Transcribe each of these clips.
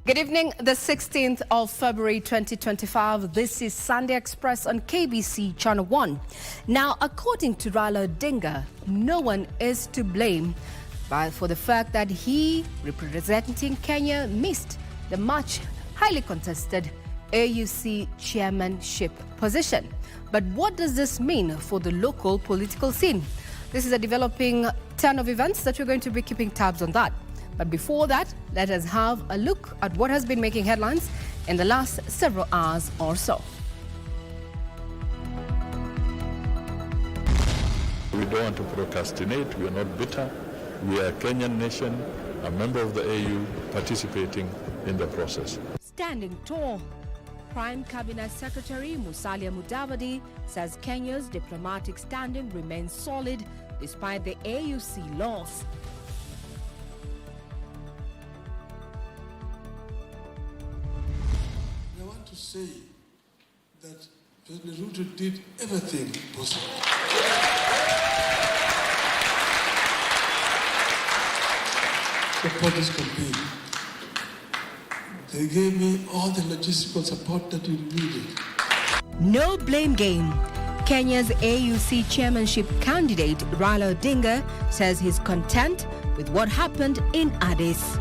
Good evening, the 16th of February 2025. This is Sunday Express on KBC Channel 1. Now, according to Raila Odinga, no one is to blame for the fact that he, representing Kenya, missed the much highly contested AUC chairmanship position. But what does this mean for the local political scene? This is a developing turn of events that we're going to be keeping tabs on that. But before that, let us have a look at what has been making headlines in the last several hours or so. We don't want to procrastinate. We are not bitter. We are a Kenyan nation, a member of the AU, participating in the process. Standing tall, Prime Cabinet Secretary Musalia Mudavadi says Kenya's diplomatic standing remains solid despite the AUC loss. To say that President Ruto did everything possible. Support this campaign. They gave me all the logistical support that we needed. No blame game. Kenya's AUC chairmanship candidate Raila Odinga says he's content with what happened in Addis.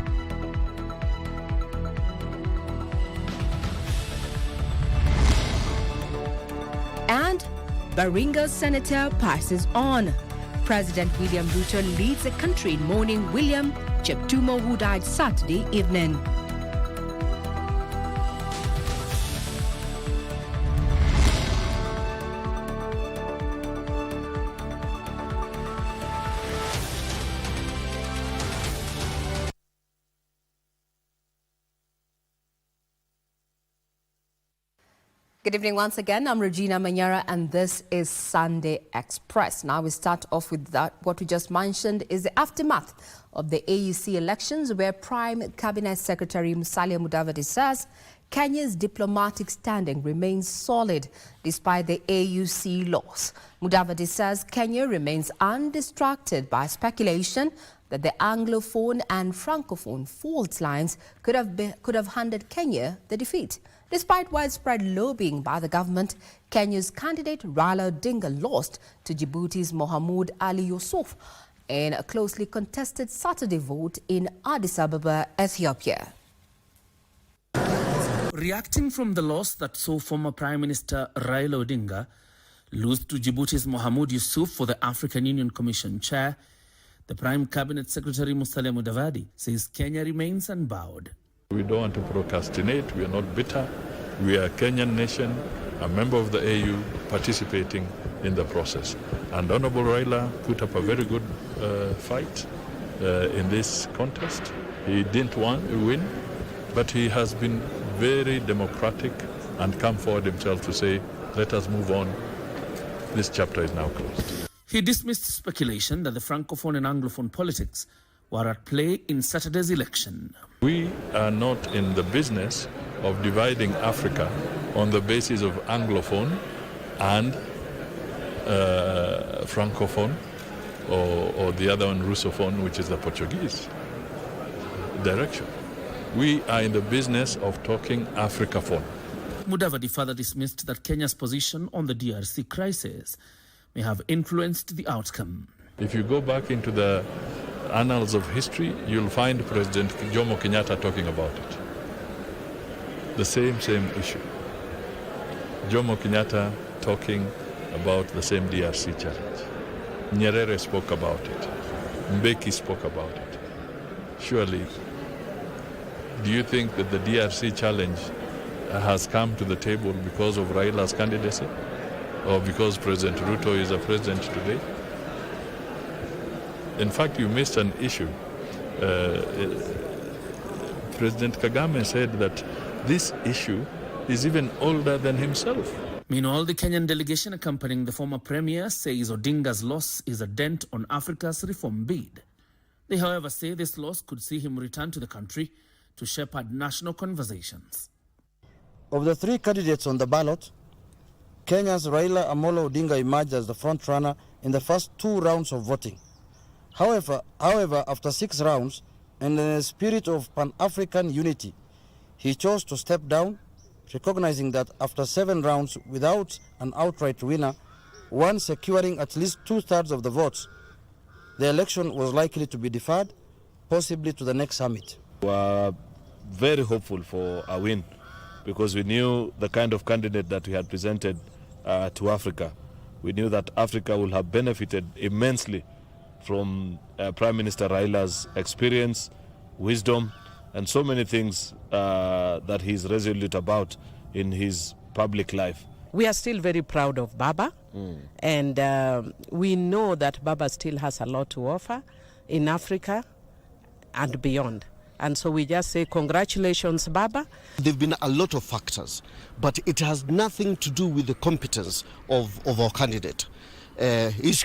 And Baringa's senator passes on. President William Ruto leads the country in mourning William Cheptumo, who died Saturday evening. Good evening once again. I'm Regina Manyara and this is Sunday Express. Now we start off with that. What we just mentioned is the aftermath of the AUC elections, where Prime Cabinet Secretary Musalia Mudavadi says Kenya's diplomatic standing remains solid despite the AUC loss. Mudavadi says Kenya remains undistracted by speculation that the Anglophone and Francophone fault lines could have handed Kenya the defeat. Despite widespread lobbying by the government, Kenya's candidate Raila Odinga lost to Djibouti's Mohamed Ali Yusuf in a closely contested Saturday vote in Addis Ababa, Ethiopia. Reacting from the loss that saw former Prime Minister Raila Odinga lose to Djibouti's Mohamed Yusuf for the African Union Commission chair, the Prime Cabinet Secretary Musalia Mudavadi says Kenya remains unbowed. We don't want to procrastinate. We are not bitter. We are a Kenyan nation, a member of the AU, participating in the process. And Honorable Raila put up a very good fight in this contest. He didn't win, but he has been very democratic and come forward himself to say, let us move on. This chapter is now closed. He dismissed speculation that the Francophone and Anglophone politics were at play in Saturday's election. We are not in the business of dividing Africa on the basis of Anglophone and Francophone, or the other one, Russophone, which is the Portuguese direction. We are in the business of talking Africaphone. Mudavadi further dismissed that Kenya's position on the DRC crisis may have influenced the outcome. If you go back into the annals of history, you'll find President Jomo Kenyatta talking about it. The same issue. Jomo Kenyatta talking about the same DRC challenge. Nyerere spoke about it. Mbeki spoke about it. Surely, do you think that the DRC challenge has come to the table because of Raila's candidacy? Or because President Ruto is a president today? In fact, you missed an issue. President Kagame said that this issue is even older than himself. Meanwhile, the Kenyan delegation accompanying the former premier says Odinga's loss is a dent on Africa's reform bid. They, however, say this loss could see him return to the country to shepherd national conversations. Of the three candidates on the ballot, Kenya's Raila Amolo Odinga emerged as the front-runner in the first 2 rounds of voting. However, after 6 rounds, and in a spirit of Pan-African unity, He chose to step down, recognizing that after 7 rounds without an outright winner, one securing at least 2/3 of the votes, the election was likely to be deferred, possibly to the next summit. We were very hopeful for a win because we knew the kind of candidate that we had presented to Africa. We knew that Africa will have benefited immensely from Prime Minister Raila's experience, wisdom, and so many things that he's resolute about in his public life. We are still very proud of Baba, and we know that Baba still has a lot to offer in Africa and beyond. And so we just say congratulations, Baba. There have been a lot of factors, but it has nothing to do with the competence of our candidate. His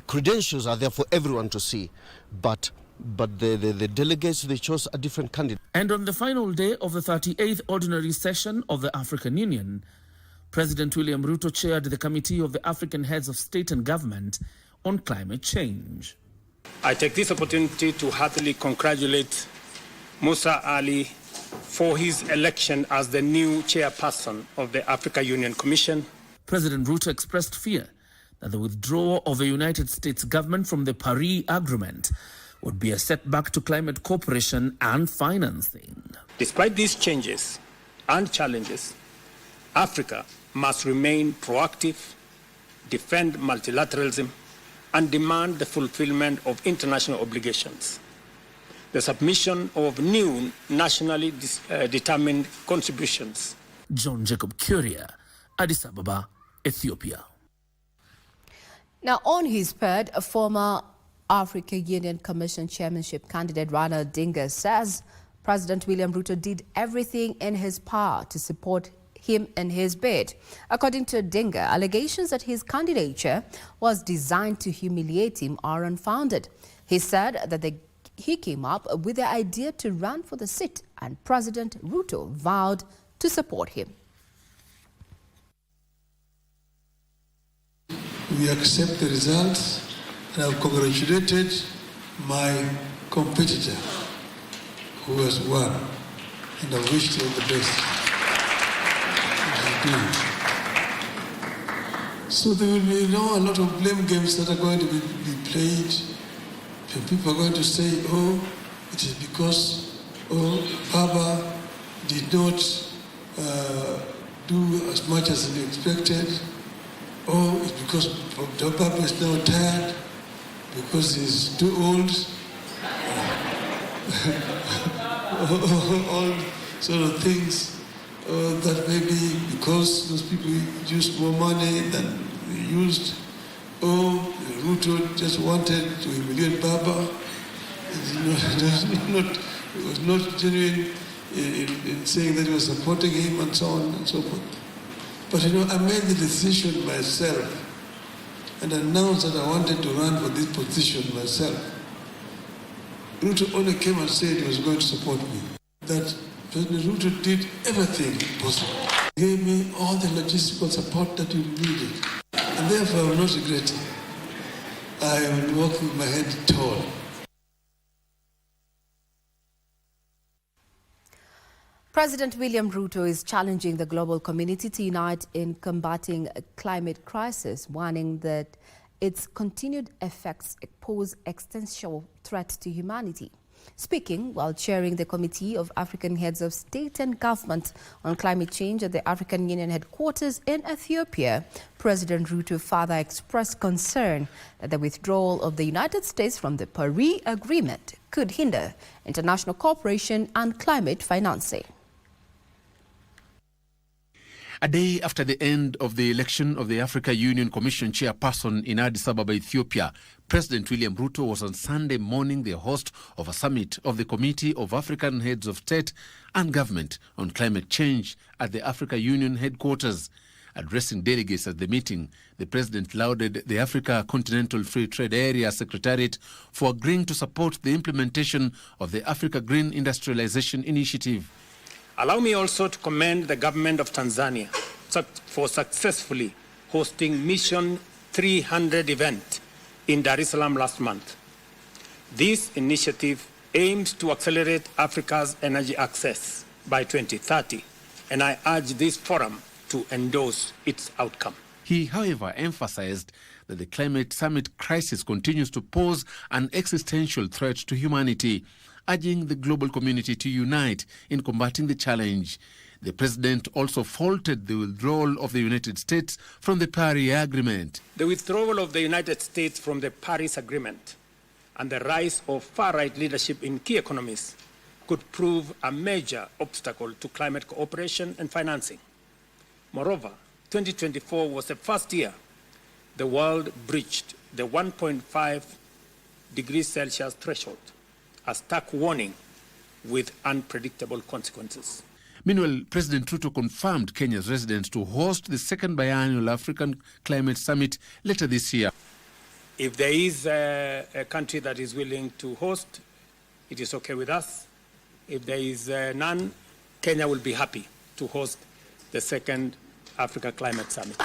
credentials are there for everyone to see, but the delegates, they chose a different candidate. And on the final day of the 38th ordinary session of the African Union, President William Ruto chaired the Committee of the African Heads of State and Government on Climate Change. I take this opportunity to heartily congratulate Musa Ali for his election as the new chairperson of the Africa Union Commission. President Ruto expressed fear that the withdrawal of the United States government from the Paris Agreement would be a setback to climate cooperation and financing. Despite these changes and challenges, Africa must remain proactive, defend multilateralism, and demand the fulfillment of international obligations. The submission of new nationally determined contributions. John Jacob Kuria, Addis Ababa, Ethiopia. Now, on his part, a former Africa Union Commission chairmanship candidate Raila Odinga says President William Ruto did everything in his power to support him in his bid. According to Odinga, allegations that his candidature was designed to humiliate him are unfounded. He said that he came up with the idea to run for the seat, and President Ruto vowed to support him. We accept the results, and I've congratulated my competitor who has won, and I wish him the best. So there will be a lot of blame games that are going to be played. And people are going to say, oh, it is because, Baba did not do as much as he expected. Oh, it's because Baba is now tired, because he's too old. All sort of things. That maybe because those people used more money than they used. Oh, Ruto just wanted to humiliate Baba. It was not genuine in saying that he was supporting him and so on and so forth. But I made the decision myself and announced that I wanted to run for this position myself. Ruto only came and said he was going to support me. That President Ruto did everything possible. He gave me all the logistical support that you needed. And therefore I will not regret it. I will walk with my head tall. President William Ruto is challenging the global community to unite in combating a climate crisis, warning that its continued effects pose existential threat to humanity. Speaking while chairing the Committee of African Heads of State and Government on Climate Change at the African Union headquarters in Ethiopia, President Ruto further expressed concern that the withdrawal of the United States from the Paris Agreement could hinder international cooperation and climate financing. A day after the end of the election of the Africa Union Commission chairperson in Addis Ababa, Ethiopia, President William Ruto was on Sunday morning the host of a summit of the Committee of African Heads of State and Government on Climate Change at the Africa Union headquarters. Addressing delegates at the meeting, the president lauded the Africa Continental Free Trade Area Secretariat for agreeing to support the implementation of the Africa Green Industrialization Initiative. Allow me also to commend the government of Tanzania for successfully hosting Mission 300 event in Dar es Salaam last month. This initiative aims to accelerate Africa's energy access by 2030, and I urge this forum to endorse its outcome. He, however, emphasized that the climate summit crisis continues to pose an existential threat to humanity, urging the global community to unite in combating the challenge. The president also faulted the withdrawal of the United States from the Paris Agreement. The withdrawal of the United States from the Paris Agreement and the rise of far-right leadership in key economies could prove a major obstacle to climate cooperation and financing. Moreover, 2024 was the first year the world breached the 1.5 degrees Celsius threshold, a stark warning with unpredictable consequences. Meanwhile, President Ruto confirmed Kenya's readiness to host the second biannual African Climate Summit later this year. If there is a country that is willing to host, it is okay with us. If there is none, Kenya will be happy to host the second Africa Climate Summit.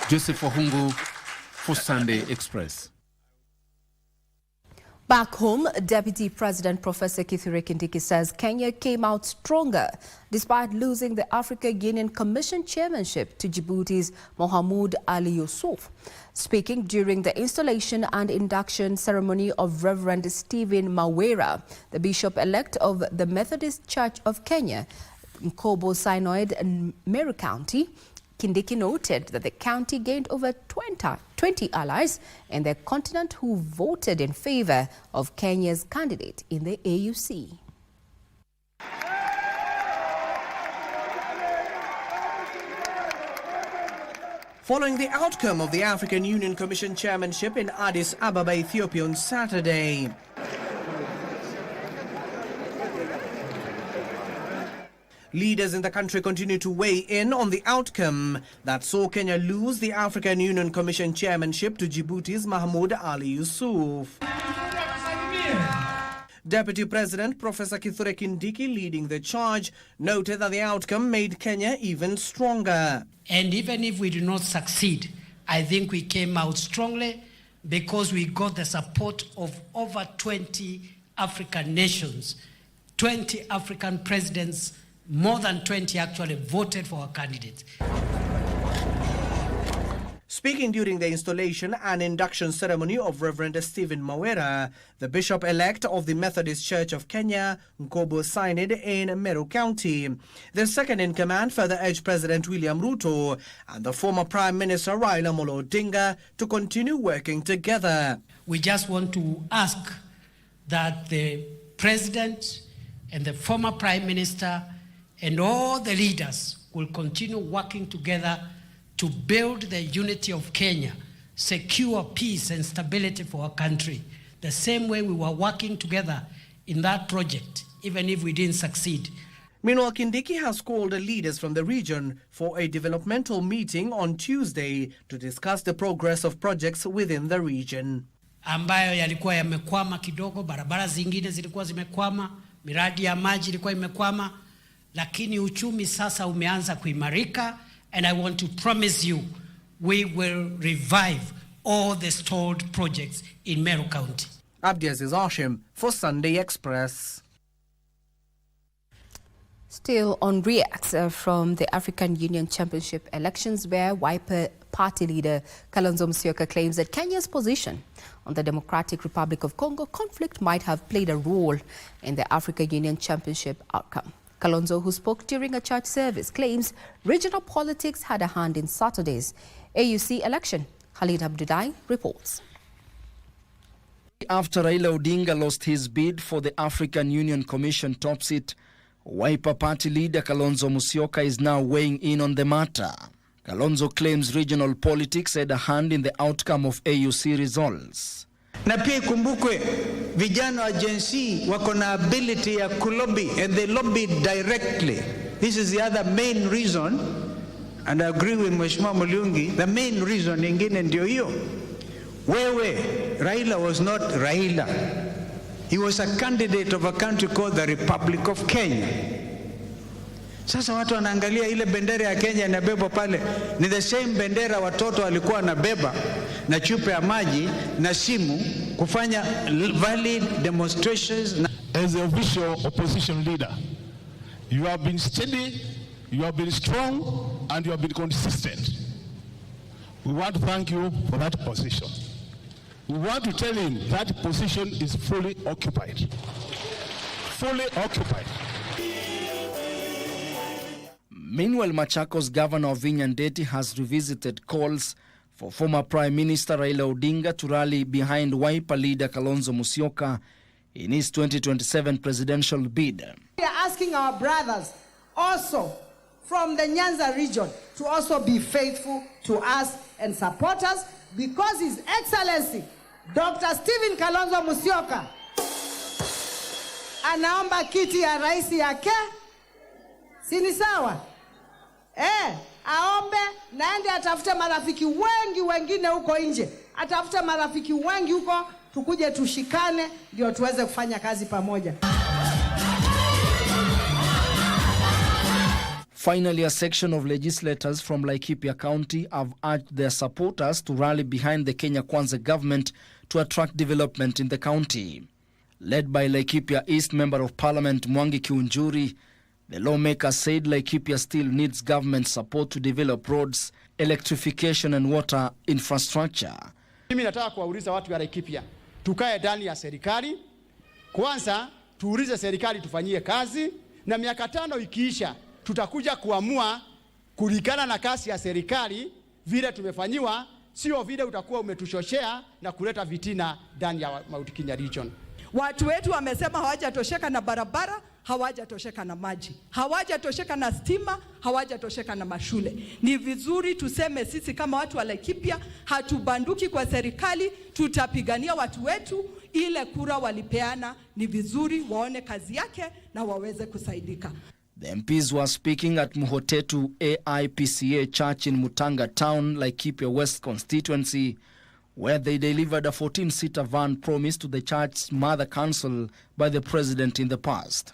Joseph Ohungu for Sunday Express. Back home, Deputy President Professor Kithure Kindiki says Kenya came out stronger despite losing the Africa Union Commission chairmanship to Djibouti's Mohamed Ali Yusuf. Speaking during the installation and induction ceremony of Reverend Stephen Manyara, the Bishop-elect of the Methodist Church of Kenya, Nkobo Synod in Meru County, Kindiki noted that the county gained over 20 allies in the continent who voted in favor of Kenya's candidate in the AUC. Following the outcome of the African Union Commission chairmanship in Addis Ababa, Ethiopia on Saturday, leaders in the country continue to weigh in on the outcome that saw Kenya lose the African Union Commission chairmanship to Djibouti's Mohamed Ali Yusuf. Deputy President Professor Kithure Kindiki, leading the charge, noted that the outcome made Kenya even stronger. And even if we do not succeed, I think we came out strongly because we got the support of over 20 African nations, 20 African presidents. More than 20 actually voted for our candidate. Speaking during the installation and induction ceremony of Reverend Stephen Manyara, the Bishop-elect of the Methodist Church of Kenya, Nkobo Synod in Meru County, the second-in-command further urged President William Ruto and the former Prime Minister Raila Amolo Odinga to continue working together. We just want to ask that the President and the former Prime Minister and all the leaders will continue working together to build the unity of Kenya, secure peace and stability for our country, the same way we were working together in that project, even if we didn't succeed. Meanwhile, Kindiki has called the leaders from the region for a developmental meeting on Tuesday to discuss the progress of projects within the region. Ambayo yalikuwa yamekwama kidogo, barabara zingine zilikuwa zimekwama, miradi ya maji ilikuwa imekwama, lakini uchumi sasa umeanza kuimarika, and I want to promise you we will revive all the stalled projects in Meru County. Abdiaziz Hashim for Sunday Express. Still on reacts from the African Union Championship elections, where Wiper Party leader Kalonzo Musyoka claims that Kenya's position on the Democratic Republic of Congo conflict might have played a role in the African Union Championship outcome. Kalonzo, who spoke during a church service, claims regional politics had a hand in Saturday's AUC election. Khalid Abdudai reports. After Raila Odinga lost his bid for the African Union Commission top seat, Wiper Party leader Kalonzo Musyoka is now weighing in on the matter. Kalonzo claims regional politics had a hand in the outcome of AUC results. Na pia ikumbukwe vijana wa Gen Z wako na ability ya kulobby, and they lobbied directly. This is the other main reason, and I agree with Mheshimiwa Mulungi, the main reason ingine ndio hiyo. Wewe, Raila was not Raila. He was a candidate of a country called the Republic of Kenya. Sasa watu wanaangalia ile bendera ya Kenya inabebwa pale, ni the same bendera watoto walikuwa wanabeba na chupa ya maji na simu kufanya valid demonstrations. as the official opposition leader. You have been steady, you have been strong, and you have been consistent. We want to thank you for that position. We want to tell him that position is fully occupied. Fully occupied. Meanwhile, Machakos Governor Vinya Ndeti has revisited calls for former Prime Minister Raila Odinga to rally behind Wiper leader Kalonzo Musyoka in his 2027 presidential bid. We are asking our brothers also from the Nyanza region to also be faithful to us and support us, because His Excellency Dr. Stephen Kalonzo Musyoka anaomba kiti ya rais yake. Sini sawa? Aombe naende atafute marafiki wengi wengine huko nje. Atafute marafiki wengi huko, tukuje tushikane ndio tuweze kufanya kazi pamoja. Finally, a section of legislators from Laikipia County have urged their supporters to rally behind the Kenya Kwanza government to attract development in the county. Led by Laikipia East Member of Parliament Mwangi Kiunjuri, the lawmaker said Laikipia still needs government support to develop roads, electrification and water infrastructure. Mimi nataka kuwauliza watu wa Laikipia, tukae ndani ya serikali. Kwanza tuulize serikali tufanyie kazi, na miaka 5 ikiisha tutakuja kuamua kulingana na kasi ya serikali vile tumefanyiwa, sio vile utakuwa umetushoshea na kuleta vitina ndani ya Mount Kenya region. Watu wetu wamesema hawajatosheka na barabara, hawajatosheka na maji, hawajatosheka na stima, hawajatosheka na mashule. Ni vizuri tuseme sisi kama watu wa Laikipia hatubanduki kwa serikali, tutapigania watu wetu. Ile kura walipeana, ni vizuri waone kazi yake na waweze kusaidika. The MPs were speaking at Muhotetu AIPCA Church in Mutanga Town, Laikipia West constituency, where they delivered a 14-seater van promised to the church's mother council by the president in the past.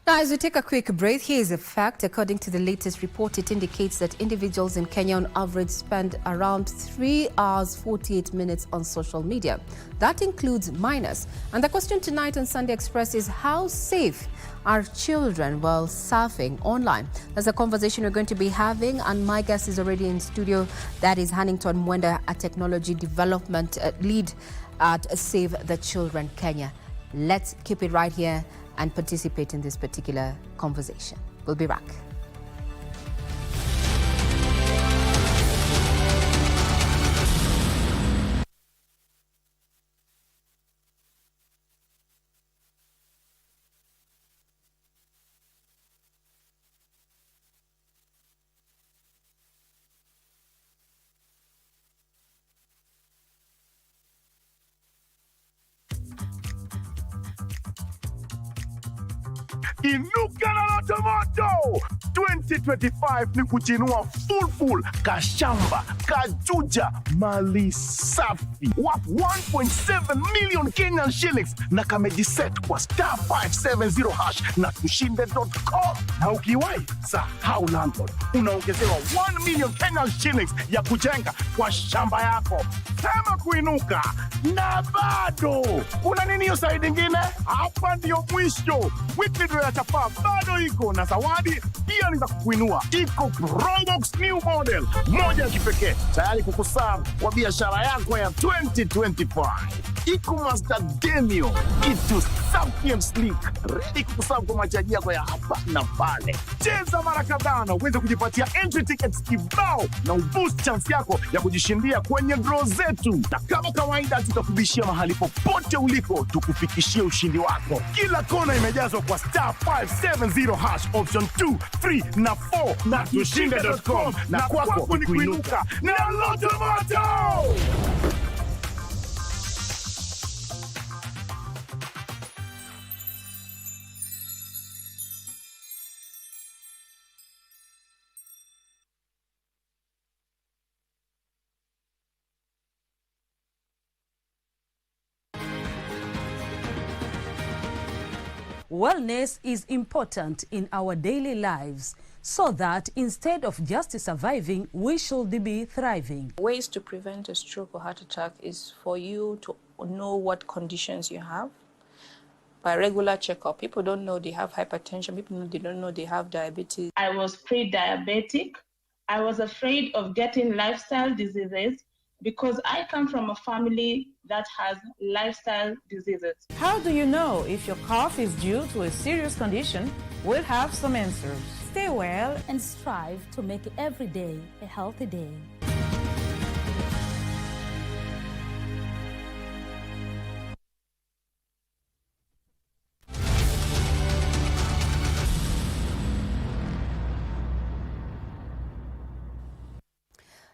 Now, as we take a quick break, here is a fact. According to the latest report, it indicates that individuals in Kenya on average spend around 3 hours 48 minutes on social media. That includes minors. And the question tonight on Sunday Express is, how safe are children while surfing online? That's a conversation we're going to be having, and my guest is already in studio. That is Hannington Mwenda, a technology development lead at Save the Children Kenya. Let's keep it right here and participate in this particular conversation. We'll be back. Inuka na Lotomoto 2025 ni kujinua full kashamba kajuja mali safi worth 1.7 million Kenyan shillings na kamejiset kwa *570 hash na tushinde.com. Na ukiwai sahau landlord, unaongezewa 1 million Kenyan shillings ya kujenga kwa shamba yako. Sema kuinuka na bado kuna nini hiyo side nyingine? Hapa ndio mwisho. Weekly draw ya chapa bado iko na zawadi pia ni za kukuinua. Iko Probox new model moja ya kipekee tayari kukuserve kwa biashara yako ya 2025. Iko Master Demio, kitu safi and sleek, ready kukuserve kwa machaji yako ya hapa na pale. Cheza mara kadhaa na uweze kujipatia entry tickets kibao na uboost chance yako ya kujishindia kwenye draw zetu. Na kama kawaida tutakubishia mahali popote uliko tukufikishie ushindi wako. Kila kona imejazwa kwa *570 hash option 2, 3 na 4 na tushinde.com, na kwako ni kuinuka na Lotomoto. Wellness is important in our daily lives, so that instead of just surviving, we should be thriving. Ways to prevent a stroke or heart attack is for you to know what conditions you have by regular checkup. People don't know they have hypertension. They don't know they have diabetes. I was pre-diabetic. I was afraid of getting lifestyle diseases because I come from a family that has lifestyle diseases. How do you know if your cough is due to a serious condition? We'll have some answers. Stay well and strive to make every day a healthy day.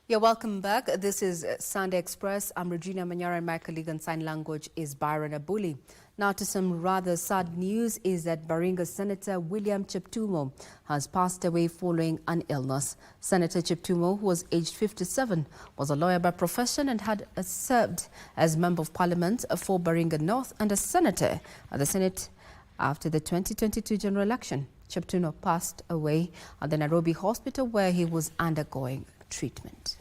Yeah, welcome back. This is Sunday Express. I'm Regina Manyara and my colleague in sign language is Byron Abuli. Now to some rather sad news is that Baringa Senator William Cheptumo has passed away following an illness. Senator Cheptumo, who was aged 57, was a lawyer by profession and had served as Member of Parliament for Baringa North and a senator at the Senate after the 2022 general election. Cheptumo passed away at the Nairobi hospital where he was undergoing treatment.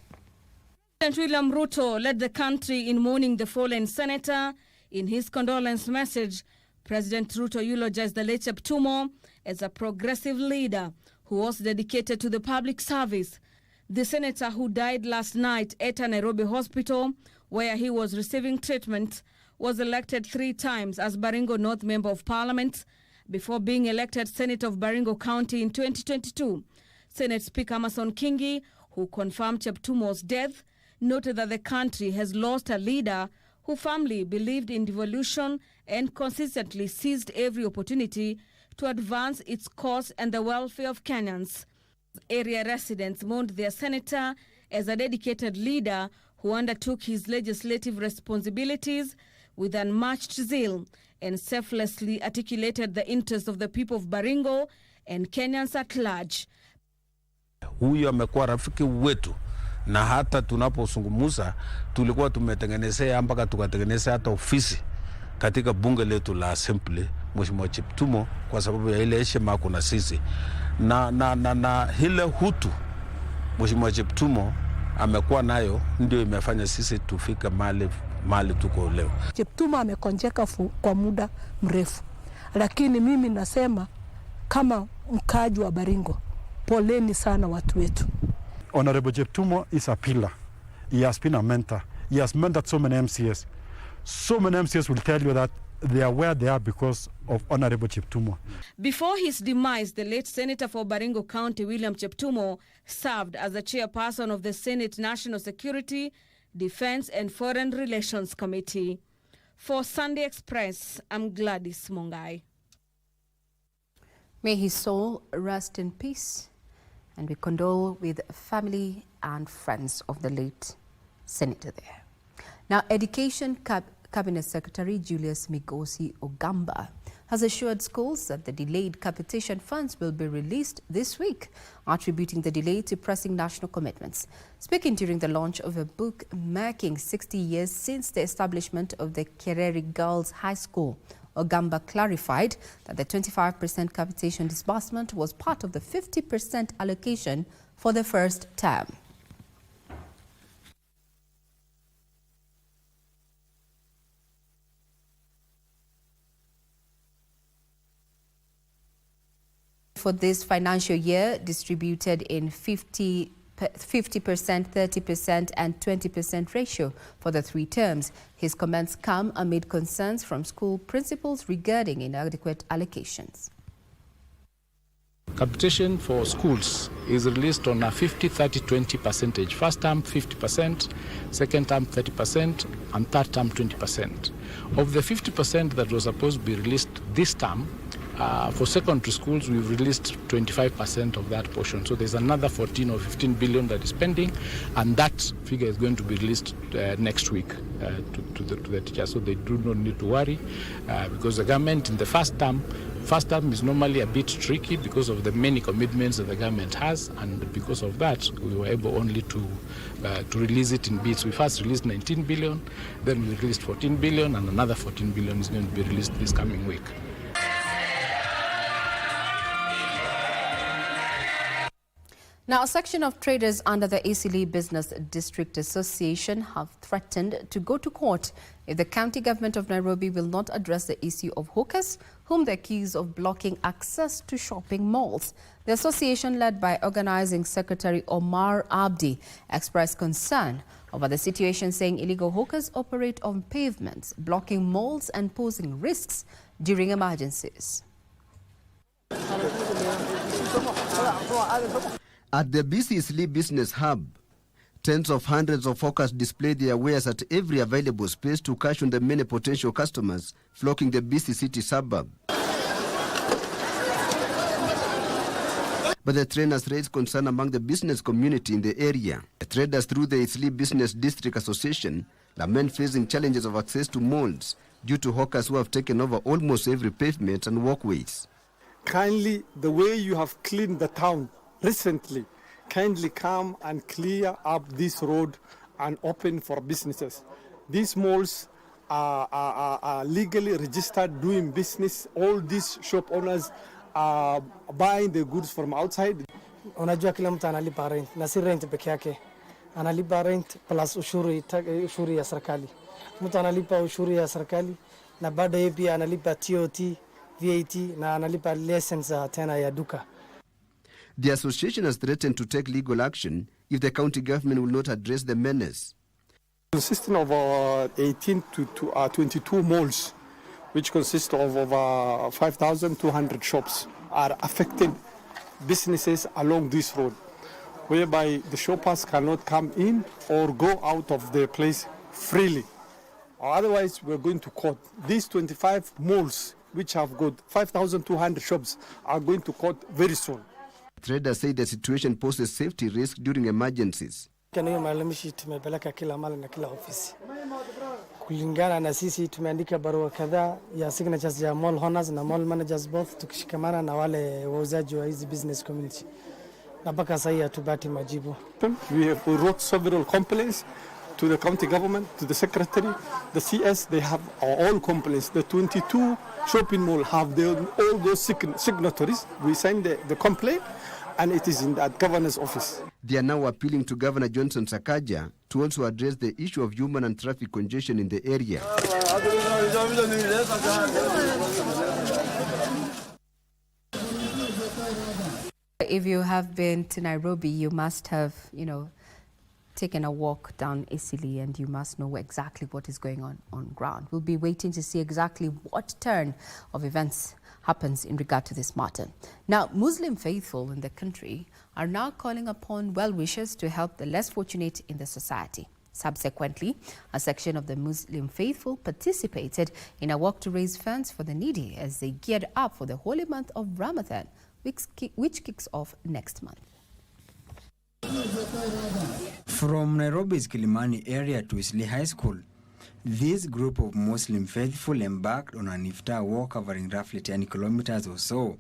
President William Ruto led the country in mourning the fallen senator. In his condolence message, President Ruto eulogized the late Cheptumo as a progressive leader who was dedicated to the public service. The senator, who died last night at a Nairobi hospital where he was receiving treatment, was elected 3 times as Baringo North Member of Parliament before being elected Senator of Baringo County in 2022. Senate Speaker Amason Kingi, who confirmed Cheptumo's death, noted that the country has lost a leader who firmly believed in devolution and consistently seized every opportunity to advance its cause and the welfare of Kenyans. Area residents mourned their senator as a dedicated leader who undertook his legislative responsibilities with unmatched zeal and selflessly articulated the interests of the people of Baringo and Kenyans at large. Huyu amekuwa rafiki wetu na hata tunapozungumza tulikuwa tumetengenezea mpaka tukatengeneza hata ofisi katika bunge letu la assembly Mheshimiwa Cheptumo kwa sababu ya ile heshima kuna sisi na ile hutu Mheshimiwa Cheptumo amekuwa nayo ndio imefanya sisi tufike mahali tuko leo. Cheptumo amekonjeka kwa muda mrefu, lakini mimi nasema kama mkaji wa Baringo, poleni sana watu wetu. Honorable Cheptumo is a pillar. He has been a mentor. He has mentored so many MCS. So many MCS will tell you that they are where they are because of Honorable Cheptumo. Before his demise, the late Senator for Baringo County, William Cheptumo, served as the chairperson of the Senate National Security, Defense and Foreign Relations Committee. For Sunday Express, I'm Gladys Mongai. May his soul rest in peace. And we condole with family and friends of the late senator there. Now, Education Cabinet Secretary Julius Migosi Ogamba has assured schools that the delayed capitation funds will be released this week, attributing the delay to pressing national commitments. Speaking during the launch of a book marking 60 years since the establishment of the Kereri Girls High School, Ogamba clarified that the 25% capitation disbursement was part of the 50% allocation for the first term. For this financial year, distributed in 50%, 30% and 20% ratio for the 3 terms. His comments come amid concerns from school principals regarding inadequate allocations. Capitation for schools is released on a 50-30-20 percentage. First term 50%, second term 30%, and third term 20%. Of the 50% that was supposed to be released this term, for secondary schools, we've released 25% of that portion. So there's another 14 or 15 billion that is pending, and that figure is going to be released next week to the teachers. So they do not need to worry because the government in the first term is normally a bit tricky because of the many commitments that the government has, and because of that, we were able only to release it in bits. We first released 19 billion, then we released 14 billion, and another 14 billion is going to be released this coming week. Now, a section of traders under the Eastleigh Business District Association have threatened to go to court if the county government of Nairobi will not address the issue of hawkers, whom they accuse of blocking access to shopping malls. The association, led by Organizing Secretary Omar Abdi, expressed concern over the situation, saying illegal hawkers operate on pavements, blocking malls and posing risks during emergencies. At the Eastleigh Business Hub, tens of hundreds of hawkers display their wares at every available space to cash on the many potential customers flocking the busy city suburb. But the trainers raised concern among the business community in the area. The traders, through the Eastleigh Business District Association, lament facing challenges of access to malls due to hawkers who have taken over almost every pavement and walkways. Kindly, the way you have cleaned the town recently, kindly come and clear up this road and open for businesses. These malls are legally registered, doing business. All these shop owners are buying the goods from outside. Unajua kila mtu analipa rent na si rent peke yake, analipa rent plus ushuru ya serikali. Mtu analipa ushuru ya serikali na bado yeye pia analipa TOT, VAT na analipa license tena ya duka. The association has threatened to take legal action if the county government will not address the menace. Consisting of 18 to 22 malls, which consist of over 5,200 shops, are affected businesses along this road, whereby the shoppers cannot come in or go out of their place freely. Otherwise, we're going to court. These 25 malls, which have got 5,200 shops, are going to court very soon. Traders say the situation poses safety risk during emergencies. Hiyo malalamishi tumepeleka kila mali na kila ofisi. Kulingana na sisi tumeandika barua kadhaa ya signatures ya mall owners na mall managers both, tukishikamana na wale wauzaji wa hizi business community. Na mpaka sasa hatupati majibu. We wrote several complaints to the county government, to the secretary, the CS. They have all complaints. The 22 shopping mall have all those signatories. We signed the complaint, and it is in that governor's office. They are now appealing to Governor Johnson Sakaja to also address the issue of human and traffic congestion in the area. If you have been to Nairobi, you must have, taken a walk down Eastleigh, and you must know exactly what is going on ground. We'll be waiting to see exactly what turn of events happens in regard to this matter. Now, Muslim faithful in the country are now calling upon well-wishers to help the less fortunate in the society. Subsequently, a section of the Muslim faithful participated in a walk to raise funds for the needy as they geared up for the holy month of Ramadan, which kicks off next month. From Nairobi's Kilimani area to Eastleigh High School, this group of Muslim faithful embarked on an iftar walk covering roughly 10 kilometers or so.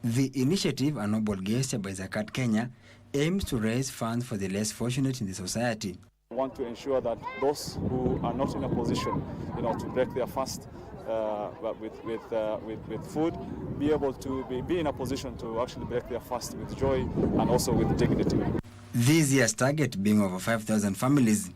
The initiative, a noble gesture by Zakat Kenya, aims to raise funds for the less fortunate in the society. We want to ensure that those who are not in a position, to break their fast with food, be able to be in a position to actually break their fast with joy and also with dignity. This year's target being over 5,000 families,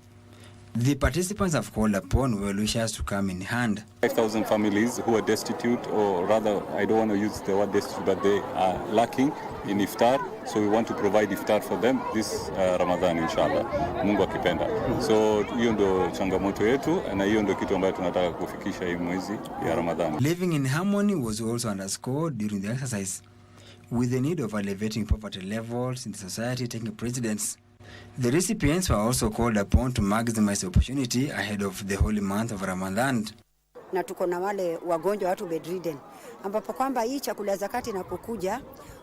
the participants have called upon well-wishers to come in hand. 5,000 families who are destitute, or rather, I don't want to use the word destitute, but they are lacking in iftar. So we want to provide iftar for them this Ramadan, inshallah, Mungu akipenda. So hiyo ndo changamoto yetu, na hiyo ndo kitu ambayo tunataka kufikisha hii mwezi ya Ramadan. Living in harmony was also underscored during the exercise, with the need of elevating poverty levels in the society taking precedence. The recipients were also called upon to maximize the opportunity ahead of the holy month of Ramadan. Na tuko na wale wagonjwa, watu bedridden, ambapo kwamba hii chakula zakati inapokuja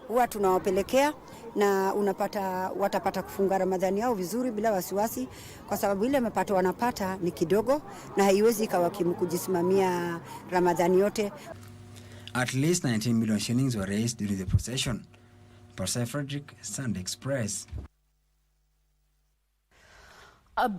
huwa tunawapelekea na watapata kufunga Ramadhani yao vizuri bila wasiwasi, kwa sababu ile mapato wanapata ni kidogo na haiwezi ikawakimu kujisimamia Ramadhani yote. At least 19 million shillings were raised during the procession. Parsai Frederick, Sunday Express.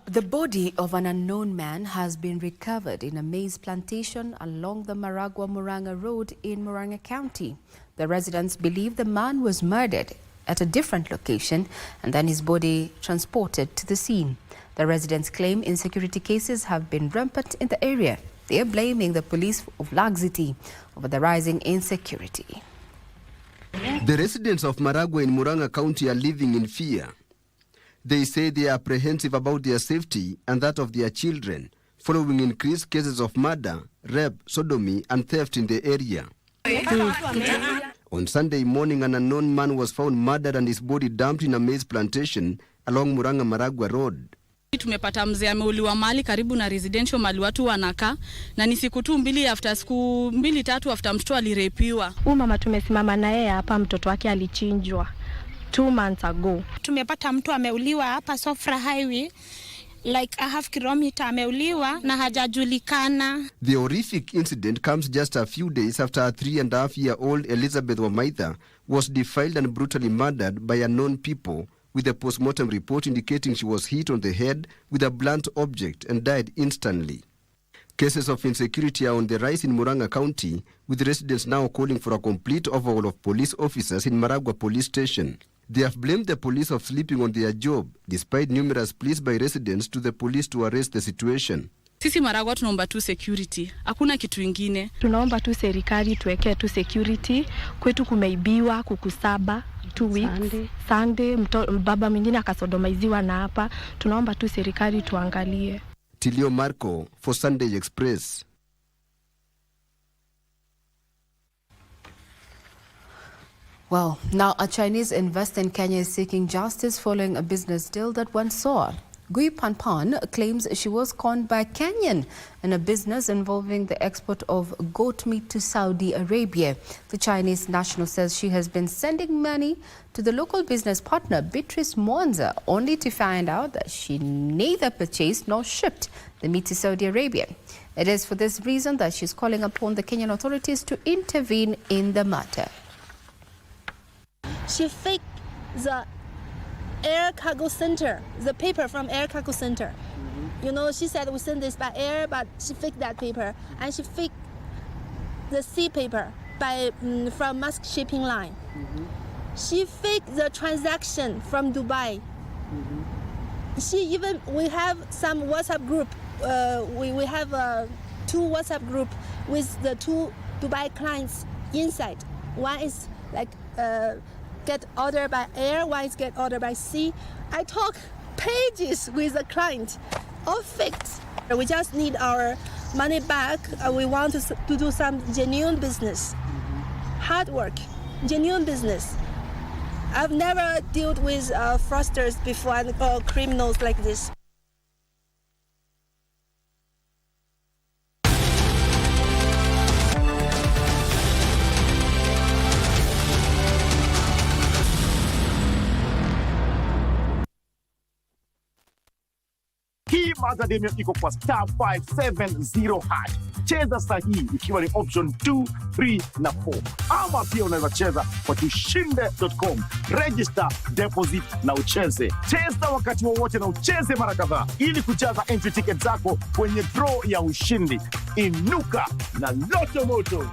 The body of an unknown man has been recovered in a maize plantation along the Maragua-Murang'a Road in Murang'a County. The residents believe the man was murdered at a different location and then his body transported to the scene. The residents claim insecurity cases have been rampant in the area. They are blaming the police of laxity over the rising insecurity. The residents of Maragua in Murang'a County are living in fear. They say they are apprehensive about their safety and that of their children, following increased cases of murder, rape, sodomy, and theft in the area. On Sunday morning, an unknown man was found murdered and his body dumped in a maize plantation along Murang'a Maragua Road. Tumepata mzee ameuliwa mali karibu na residential mali watu wanakaa, na ni siku tu mbili after siku mbili tatu after mtoto alirepiwa. Mama tumesimama na yeye hapa, mtoto wake alichinjwa 2 months ago. Tumepata mtu ameuliwa hapa Sofra Highway, like a half kilometer, ameuliwa na hajajulikana. The horrific incident comes just a few days after a 3.5-year-old Elizabeth Wamaitha was defiled and brutally murdered by unknown people, with a post-mortem report indicating she was hit on the head with a blunt object and died instantly. Cases of insecurity are on the rise in Murang'a County, with residents now calling for a complete overhaul of police officers in Maragua Police Station. They have blamed the police of sleeping on their job, despite numerous pleas by residents to the police to arrest the situation. Sisi Maragua tunaomba tu security. Hakuna kitu ingine. Tunaomba tu serikali tuwekee tu security. Kwetu kumeibiwa kukusaba 2 weeks. Sunday baba mwingine akasodomaiziwa na hapa. Tunaomba tu serikali tuangalie. Tilio Marco for Sunday Express. Well, now a Chinese investor in Kenya is seeking justice following a business deal that went sour. Gui Panpan claims she was conned by a Kenyan in a business involving the export of goat meat to Saudi Arabia. The Chinese national says she has been sending money to the local business partner, Beatrice Mwanza, only to find out that she neither purchased nor shipped the meat to Saudi Arabia. It is for this reason that she's calling upon the Kenyan authorities to intervene in the matter. She faked the air cargo center, the paper from air cargo center. You know, she said we send this by air, but she faked that paper, and she faked the sea paper by from Musk shipping line. She faked the transaction from Dubai. We have some WhatsApp group. We have 2 WhatsApp group with the 2 Dubai clients inside. One is like get order by air, one is get order by sea. I talk pages with the client, all faked. We just need our money back. We want to do some genuine business, hard work, genuine business. I've never dealt with fraudsters before or criminals like this. Hii Macadamia iko kwa star 570 hash. Cheza sahihi ikiwa ni option 2, 3 na 4. Ama pia unaweza cheza kwa tushinde.com. Register, deposit na ucheze. Cheza wakati wowote na ucheze mara kadhaa ili kujaza entry ticket zako kwenye draw ya ushindi. Inuka na Loto Moto.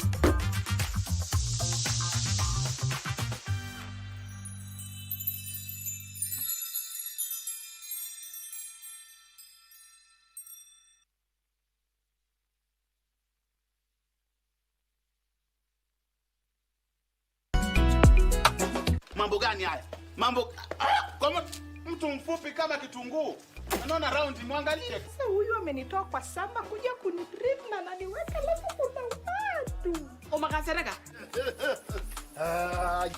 Mambo gani haya? Mambo kama mtu mfupi kama kitunguu. Anaona round, muangalie. Sasa huyu amenitoa kwa samba kuja kunitrip na naniweka alafu kuna watu. Umakasereka?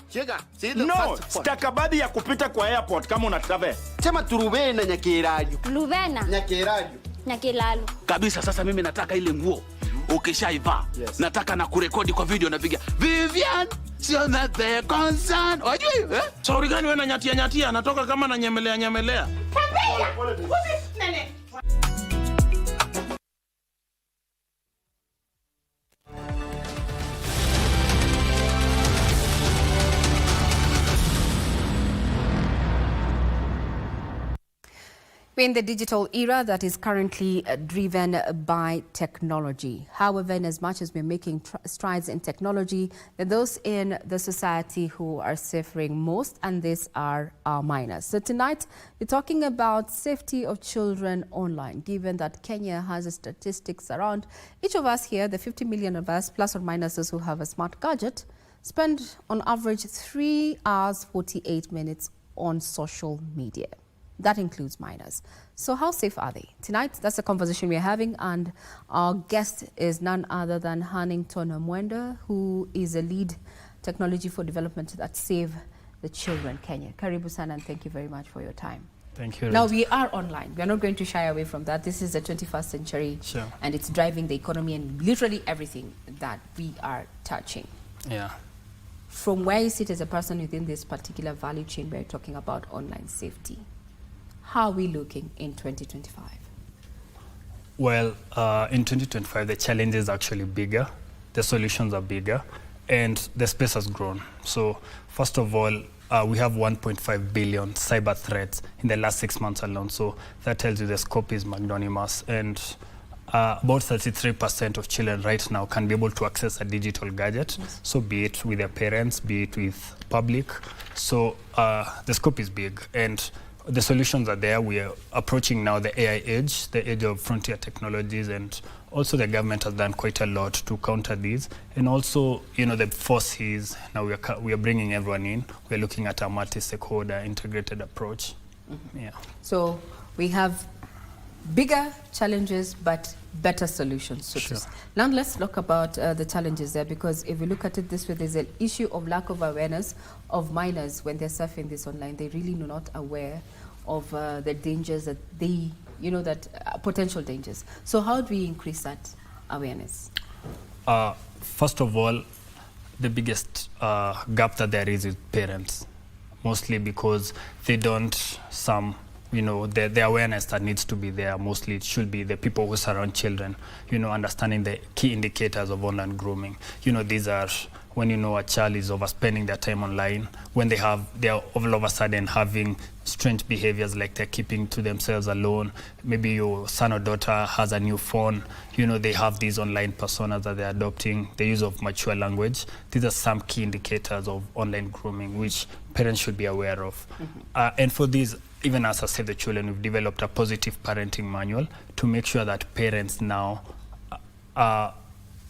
Chega, no, stakabadhi ya kupita kwa airport kama una travel. Sema turubena nyakiradio. Luvena. Nyakiradio. Nyakilalo. Kabisa, sasa mimi nataka ile nguo. Ukishaivaa, nataka na kurekodi kwa video napiga Vivian, sio na the concern. Wajui eh? Sorry gani wewe na nyatia natoka kama na nyemelea. Nene. We're in the digital era that is currently driven by technology. However, in as much as we're making strides in technology, there are those in the society who are suffering most, and these are our minors. So tonight, we're talking about safety of children online, given that Kenya has statistics around each of us here, the 50 million of us, plus or minus those who have a smart gadget, spend on average 3 hours, 48 minutes on social media. That includes minors. So how safe are they? Tonight, that's the conversation we're having, and our guest is none other than Hannington Mwenda, who is a lead technology for development that Save the Children Kenya. Karibu sana, and thank you very much for your time. Thank you. Now, we are online. We are not going to shy away from that. This is the 21st century, Sure. And it's driving the economy and literally everything that we are touching. Yeah. From where you sit as a person within this particular value chain, we're talking about online safety. How are we looking in 2025? Well, in 2025, the challenge is actually bigger, the solutions are bigger, and the space has grown. So, first of all, we have 1.5 billion cyber threats in the last 6 months alone. So that tells you the scope is magnanimous, and about 33% of children right now can be able to access a digital gadget. Yes. So be it with their parents, be it with public. So the scope is big, and the solutions are there. We are approaching now the AI age, the age of frontier technologies, and also the government has done quite a lot to counter these. And also, you know, the forces, now we are bringing everyone in. We're looking at a multi-stakeholder integrated approach. Mm-hmm. Yeah. So we have bigger challenges, but better solutions. So sure. Now let's talk about the challenges there, because if we look at it this way, there's an issue of lack of awareness of minors when they're surfing this online. They really are not aware of the dangers that they, you know, that potential dangers. So how do we increase that awareness? First of all, the biggest gap that there is parents, mostly because they don't, you know, the awareness that needs to be there, mostly it should be the people who surround children, you know, understanding the key indicators of online grooming. You know, these are when you know a child is overspending their time online, when they are all of a sudden having strange behaviors, like they're keeping to themselves alone. Maybe your son or daughter has a new phone, you know, they have these online personas that they're adopting, the use of mature language. These are some key indicators of online grooming, which parents should be aware of. Mm-hmm. And for these, even as I Save the Children, we've developed a positive parenting manual to make sure that parents now are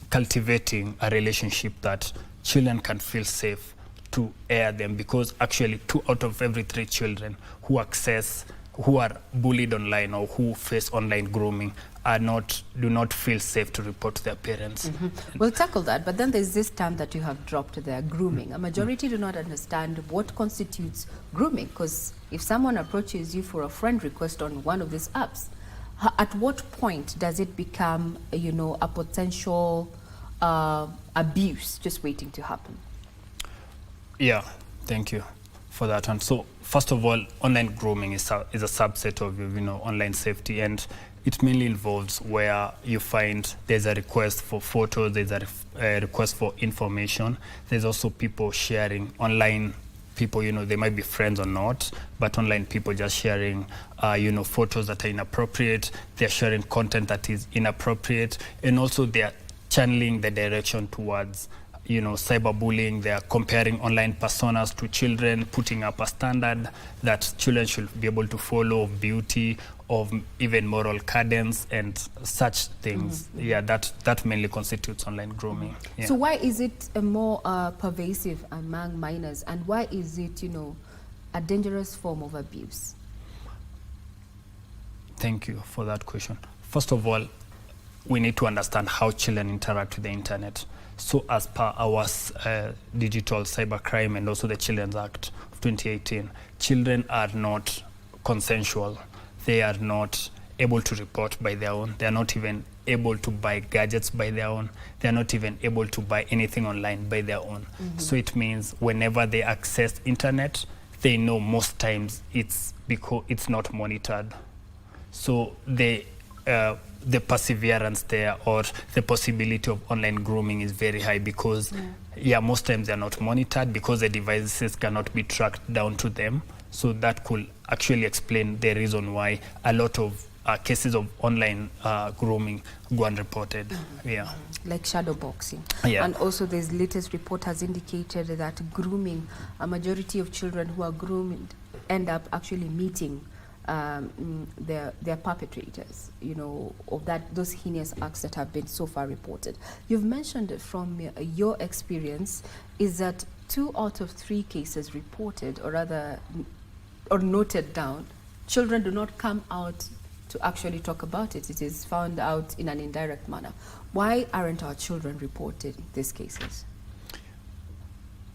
cultivating a relationship that children can feel safe to air them, because actually 2 out of every 3 children who are bullied online or who face online grooming do not feel safe to report to their parents. Mm-hmm. We'll tackle that, but then there's this term that you have dropped there, grooming. A majority do not understand what constitutes grooming, because if someone approaches you for a friend request on one of these apps, at what point does it become, you know, a potential abuse just waiting to happen? Yeah, thank you for that one. So first of all, online grooming is a subset of, you know, online safety, and it mainly involves where you find there's a request for photos, there's a request for information. There's also people sharing online. People, you know, they might be friends or not, but online people just sharing, you know, photos that are inappropriate. They're sharing content that is inappropriate, and also they're channeling the direction towards, you know, cyberbullying. They are comparing online personas to children, putting up a standard that children should be able to follow, of beauty, of even moral cadence and such things. Mm-hmm. Yeah, that mainly constitutes online grooming. Yeah. So why is it more pervasive among minors, and why is it, you know, a dangerous form of abuse? Thank you for that question. First of all, we need to understand how children interact with the internet. So as per our digital cybercrime and also the Children's Act of 2018, children are not consensual. They are not able to report by their own. They are not even able to buy gadgets by their own. They are not even able to buy anything online by their own. Mm-hmm. So it means whenever they access internet, they know most times it's because it's not monitored. So the perseverance there, or the possibility of online grooming, is very high, because most times they're not monitored, because the devices cannot be tracked down to them. So that could actually explain the reason why a lot of cases of online grooming go unreported. Yeah. Like shadow boxing. Yeah. And also this latest report has indicated that grooming, a majority of children who are groomed end up actually meeting their perpetrators, you know, of those heinous acts that have been so far reported. You've mentioned from your experience is that 2 out of 3 cases reported, or rather, or noted down, children do not come out to actually talk about it. It is found out in an indirect manner. Why aren't our children reporting these cases?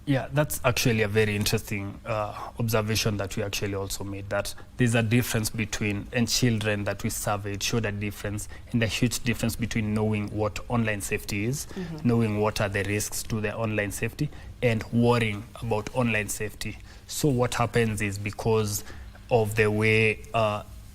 Yeah, that's actually a very interesting observation that we actually also made, that there's a difference between, and children that we surveyed showed a difference, and a huge difference between knowing what online safety is, knowing what are the risks to the online safety, and worrying about online safety. So what happens is, because of the way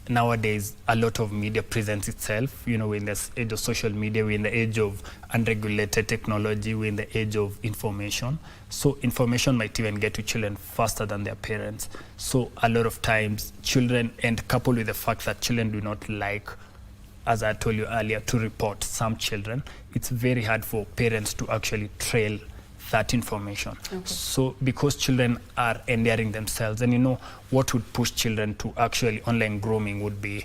nowadays a lot of media presents itself, you know, we're in this age of social media, we're in the age of unregulated technology, we're in the age of information. So information might even get to children faster than their parents. So a lot of times children, and coupled with the fact that children do not like, as I told you earlier, to report some children, it's very hard for parents to actually trail that information. Okay. So because children are endearing themselves, and you know what would push children to actually online grooming would be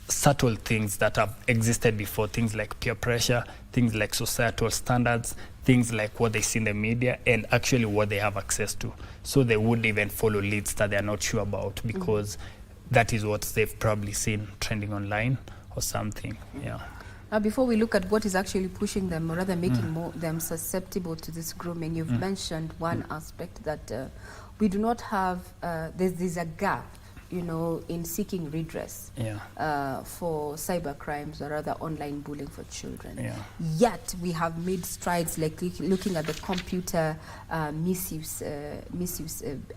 subtle things that have existed before, things like peer pressure, things like societal standards, things like what they see in the media, and actually what they have access to. So they would even follow leads that they're not sure about, because that is what they've probably seen trending online or something. Yeah. Now, before we look at what is actually pushing them, or rather making them susceptible to this grooming, you've mentioned one aspect that we do not have, there's a gap, you know, in seeking redress for cyber crimes, or rather online bullying for children. Yeah. Yet we have made strides, like looking at the Computer Misuse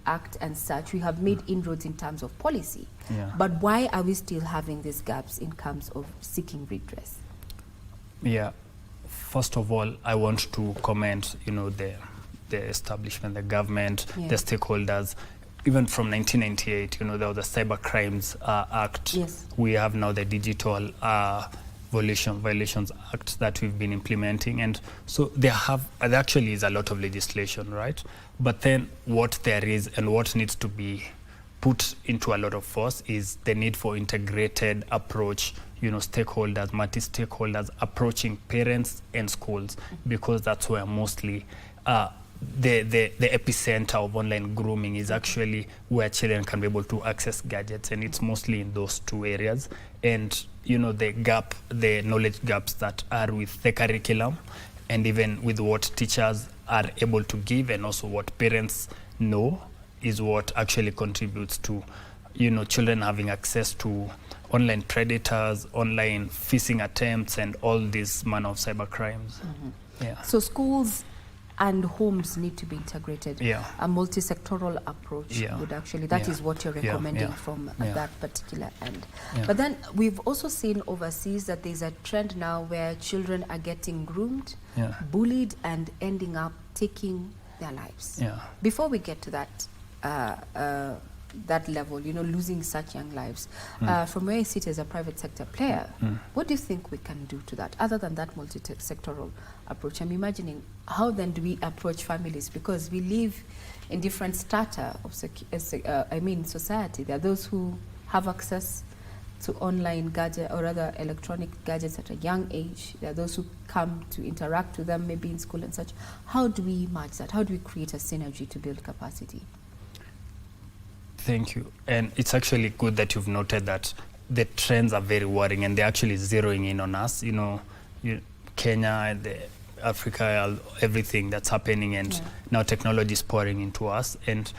Act and such. We have made inroads in terms of policy. Yeah. But why are we still having these gaps in terms of seeking redress? Yeah, first of all, I want to commend, you know, the establishment, the government, the stakeholders. Even from 1998, you know, there was the Cyber Crimes Act. Yes. We have now the Digital Violations Act that we've been implementing, and so there actually is a lot of legislation, right? But then what there is and what needs to be put into a lot of force is the need for integrated approach, you know, stakeholders, multi-stakeholders approaching parents and schools, because that's where mostly the epicenter of online grooming is, actually where children can be able to access gadgets, and it's mostly in those 2 areas. And you know, the knowledge gaps that are with the curriculum, and even with what teachers are able to give, and also what parents know, is what actually contributes to, you know, children having access to online predators, online phishing attempts, and all these manner of cyber crimes. Yeah. So schools and homes need to be integrated. Yeah. A multi-sectoral approach would actually, that is what you're recommending from that particular end. But then we've also seen overseas that there's a trend now where children are getting groomed, bullied, and ending up taking their lives. Before we get to that level, you know, losing such young lives, from where you sit as a private sector player, what do you think we can do to that, other than that multi-sectoral approach? I'm imagining, how then do we approach families, because we live in different strata of society. There are those who have access to online gadget, or rather electronic gadgets, at a young age. There are those who come to interact with them maybe in school and such. How do we match that? How do we create a synergy to build capacity? Thank you. And it's actually good that you've noted that the trends are very worrying, and they're actually zeroing in on us. You know, Kenya, Africa, everything that's happening, and now technology is pouring into us. And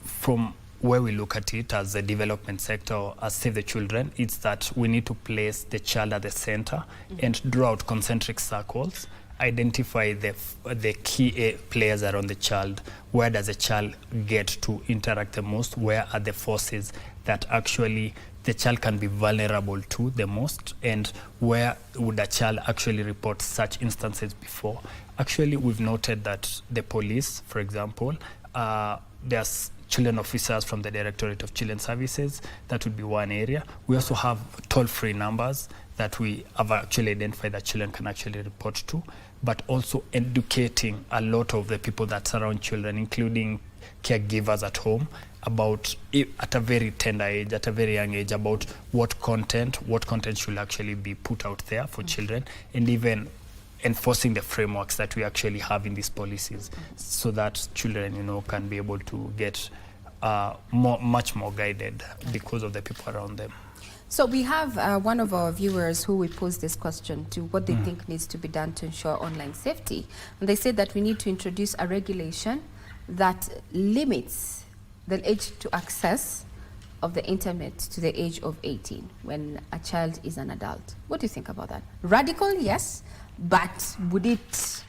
from where we look at it as a development sector, as Save the Children, it's that we need to place the child at the center and draw out concentric circles, identify the key players around the child. Where does the child get to interact the most? Where are the forces that actually the child can be vulnerable to the most? And where would a child actually report such instances before? Actually, we've noted that the police, for example, there's children officers from the Directorate of Children Services. That would be one area. We also have toll-free numbers that we have actually identified that children can actually report to, but also educating a lot of the people that surround children, including caregivers at home, about at a very tender age, at a very young age, about what content should actually be put out there for children, and even enforcing the frameworks that we actually have in these policies, so that children, can be able to get much more guided because of the people around them. So we have one of our viewers who we posed this question to, what they think needs to be done to ensure online safety. And they said that we need to introduce a regulation that limits the age to access of the internet to the age of 18 when a child is an adult. What do you think about that? Radical, yes, but would it,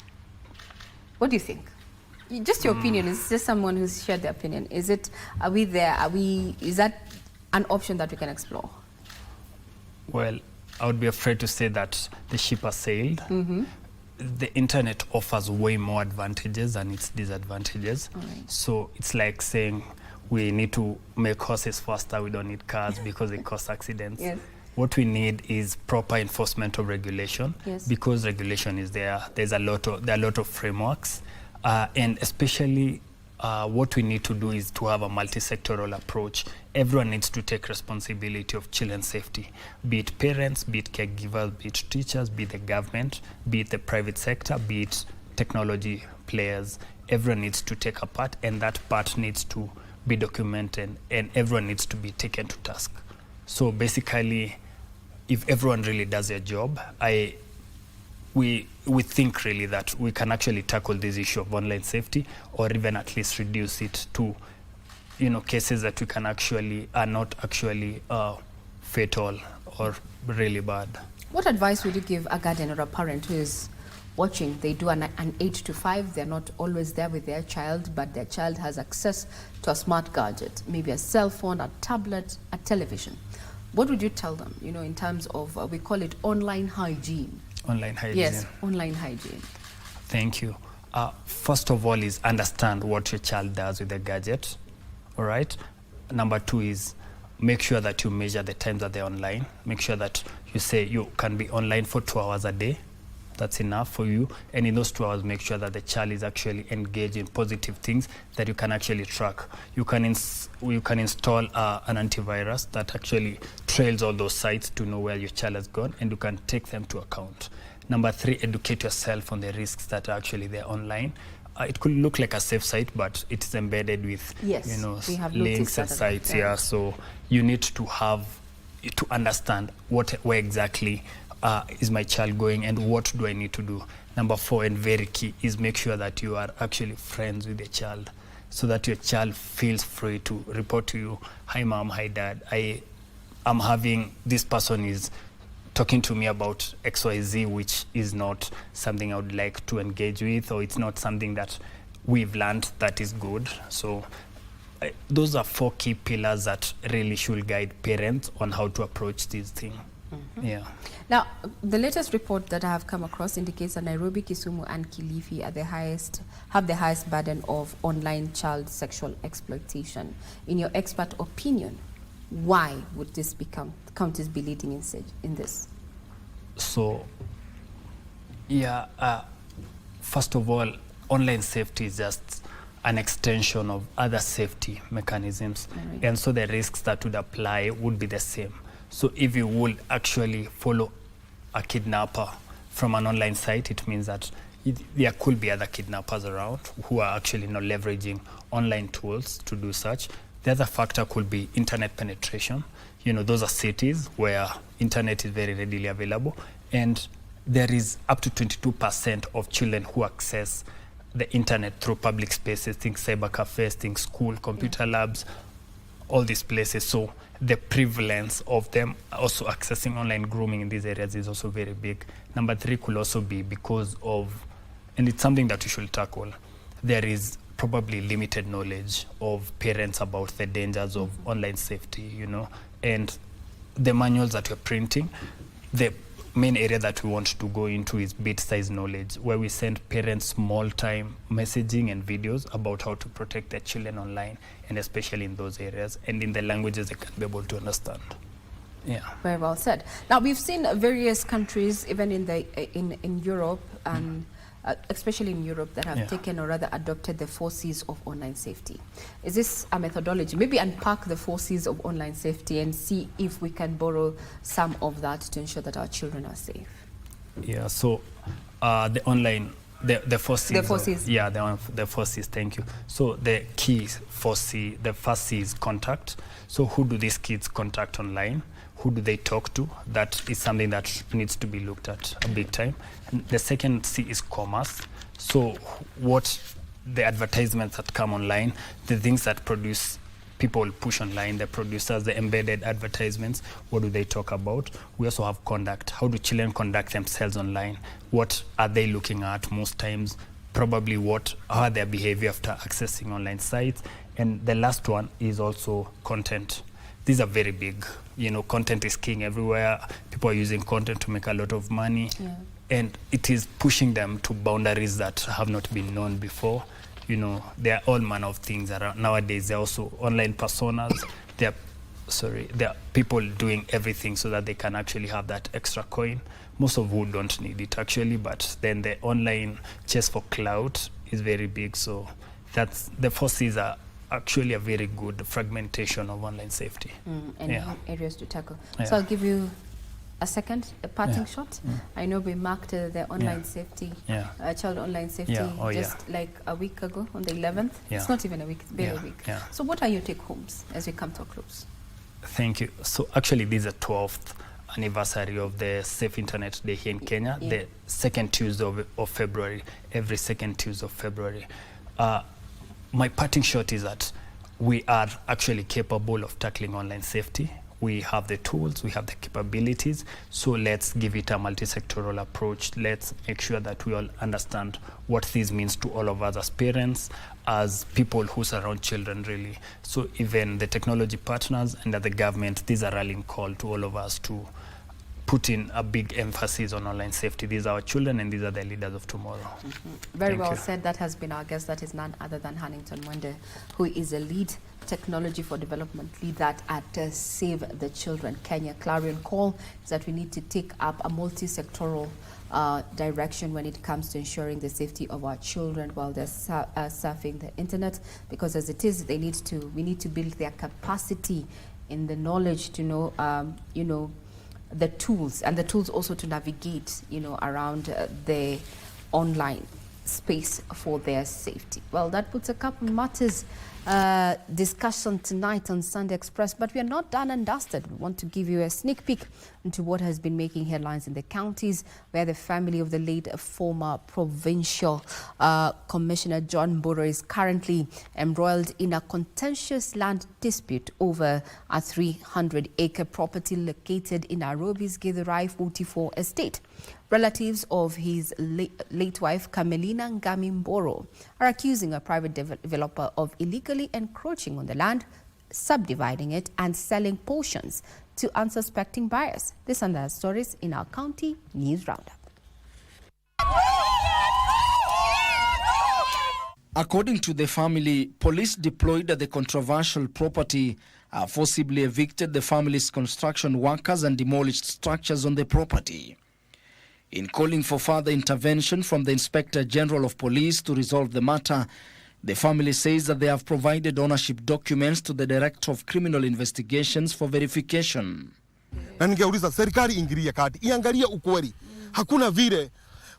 what do you think? Just your opinion. It's just someone who's shared their opinion. Is that an option that we can explore? Well, I would be afraid to say that the ship has sailed. The internet offers way more advantages than its disadvantages. So it's like saying we need to make horses faster, we don't need cars because they cause accidents. Yes. What we need is proper enforcement of regulation, because regulation is there. There are a lot of frameworks, and especially what we need to do is to have a multi-sectoral approach. Everyone needs to take responsibility of children's safety, be it parents, be it caregivers, be it teachers, be it the government, be it the private sector, be it technology players. Everyone needs to take a part, and that part needs to be documented, and everyone needs to be taken to task. So basically, if everyone really does their job, we think really that we can actually tackle this issue of online safety, or even at least reduce it to, cases that we can actually are not actually fatal or really bad. What advice would you give a guardian or a parent who is watching? They do an 8 to 5. They're not always there with their child, but their child has access to a smart gadget, maybe a cell phone, a tablet, a television. What would you tell them, in terms of, we call it online hygiene? Online hygiene. Yes, online hygiene. Thank you. First of all is understand what your child does with the gadget, all right? Number 2 is make sure that you measure the times that they're online. Make sure that you say you can be online for 2 hours a day. That's enough for you. And in those 2 hours, make sure that the child is actually engaged in positive things that you can actually track. You can install an antivirus that actually trails all those sites to know where your child has gone, and you can take them to account. Number 3, educate yourself on the risks that are actually there online. It could look like a safe site, but it is embedded with links and sites. So you need to understand where exactly is my child going and what do I need to do. Number 4, and very key, is make sure that you are actually friends with the child, so that your child feels free to report to you, hi mom, hi dad, I'm having, this person is talking to me about XYZ, which is not something I would like to engage with, or it's not something that we've learned that is good. So those are 4 key pillars that really should guide parents on how to approach this thing. Yeah. Now, the latest report that I have come across indicates that Nairobi, Kisumu, and Kilifi are have the highest burden of online child sexual exploitation. In your expert opinion, why would this counties be leading in this? So, first of all, online safety is just an extension of other safety mechanisms, and so the risks that would apply would be the same. So if you would actually follow a kidnapper from an online site, it means that there could be other kidnappers around who are actually not leveraging online tools to do such. The other factor could be internet penetration. Those are cities where internet is very readily available, and there is up to 22% of children who access the internet through public spaces, think cyber cafes, think school, computer labs, all these places. So the prevalence of them also accessing online grooming in these areas is also very big. Number 3 could also be because of, and it's something that you should tackle, there is probably limited knowledge of parents about the dangers of online safety, and the manuals that you're printing, the main area that we want to go into is bit-sized knowledge, where we send parents small-time messaging and videos about how to protect their children online, and especially in those areas and in the languages they can be able to understand. Yeah. Very well said. Now, we've seen various countries, even in Europe, and especially in Europe, that have taken or rather adopted the 4 C's of online safety. Is this a methodology? Maybe unpack the 4 C's of online safety and see if we can borrow some of that to ensure that our children are safe. Yeah, so the online, the 4 C's. The 4 C's. The 4 C's, thank you. So the key 4 C, the first C is contact. So who do these kids contact online? Who do they talk to? That is something that needs to be looked at a big time. And the second C is commerce. So what the advertisements that come online, the things that people push online, the producers, the embedded advertisements, what do they talk about? We also have conduct. How do children conduct themselves online? What are they looking at most times? Probably how are their behavior after accessing online sites? And the last one is also content. These are very big. Content is king everywhere. People are using content to make a lot of money. Yeah. And it is pushing them to boundaries that have not been known before. There are all manner of things around. Nowadays, there are also online personas. There are people doing everything so that they can actually have that extra coin. Most of who don't need it, actually. But then the online chase for clout is very big. So that's the 4 C's are actually a very good fragmentation of online safety. And areas to tackle. So I'll give you a parting shot. I know we marked the online safety, child online safety like a week ago on the 11th. It's not even a week, it's barely a week. So what are your take homes as we come to a close? Thank you. So actually this is the 12th anniversary of the Safe Internet Day here in Kenya, the second Tuesday of February, every second Tuesday of February. My parting shot is that we are actually capable of tackling online safety. We have the tools, we have the capabilities, so let's give it a multi-sectoral approach. Let's make sure that we all understand what this means to all of us as parents, as people who surround children, really. So even the technology partners and the government, these are rallying call to all of us to put in a big emphasis on online safety. These are our children and these are the leaders of tomorrow. Very well said. That has been our guest. That is none other than Hannington Mwende, who is a lead technology for development leader at Save the Children Kenya. Clarion call is that we need to take up a multi-sectoral direction when it comes to ensuring the safety of our children while they're surfing the internet, because as it is, we need to build their capacity in the knowledge to know, the tools, and the tools also to navigate, around the online space for their safety. Well, that puts a couple matters discussion tonight on Sunday Express, but we are not done and dusted. We want to give you a sneak peek into what has been making headlines in the counties, where the family of the late former provincial Commissioner John Mburu is currently embroiled in a contentious land dispute over a 300-acre property located in Nairobi's Githurai 44 estate. Relatives of his late wife, Camelina Ngami Mburu, are accusing a private developer of illegally encroaching on the land, subdividing it, and selling portions to unsuspecting buyers. This and other stories in our county news roundup. According to the family, police deployed at the controversial property forcibly evicted the family's construction workers and demolished structures on the property. In calling for further intervention from the Inspector General of Police to resolve the matter, the family says that they have provided ownership documents to the Director of Criminal Investigations for verification. Na ningeuliza serikali ingilie kati, iangalie ukweli. Hakuna vile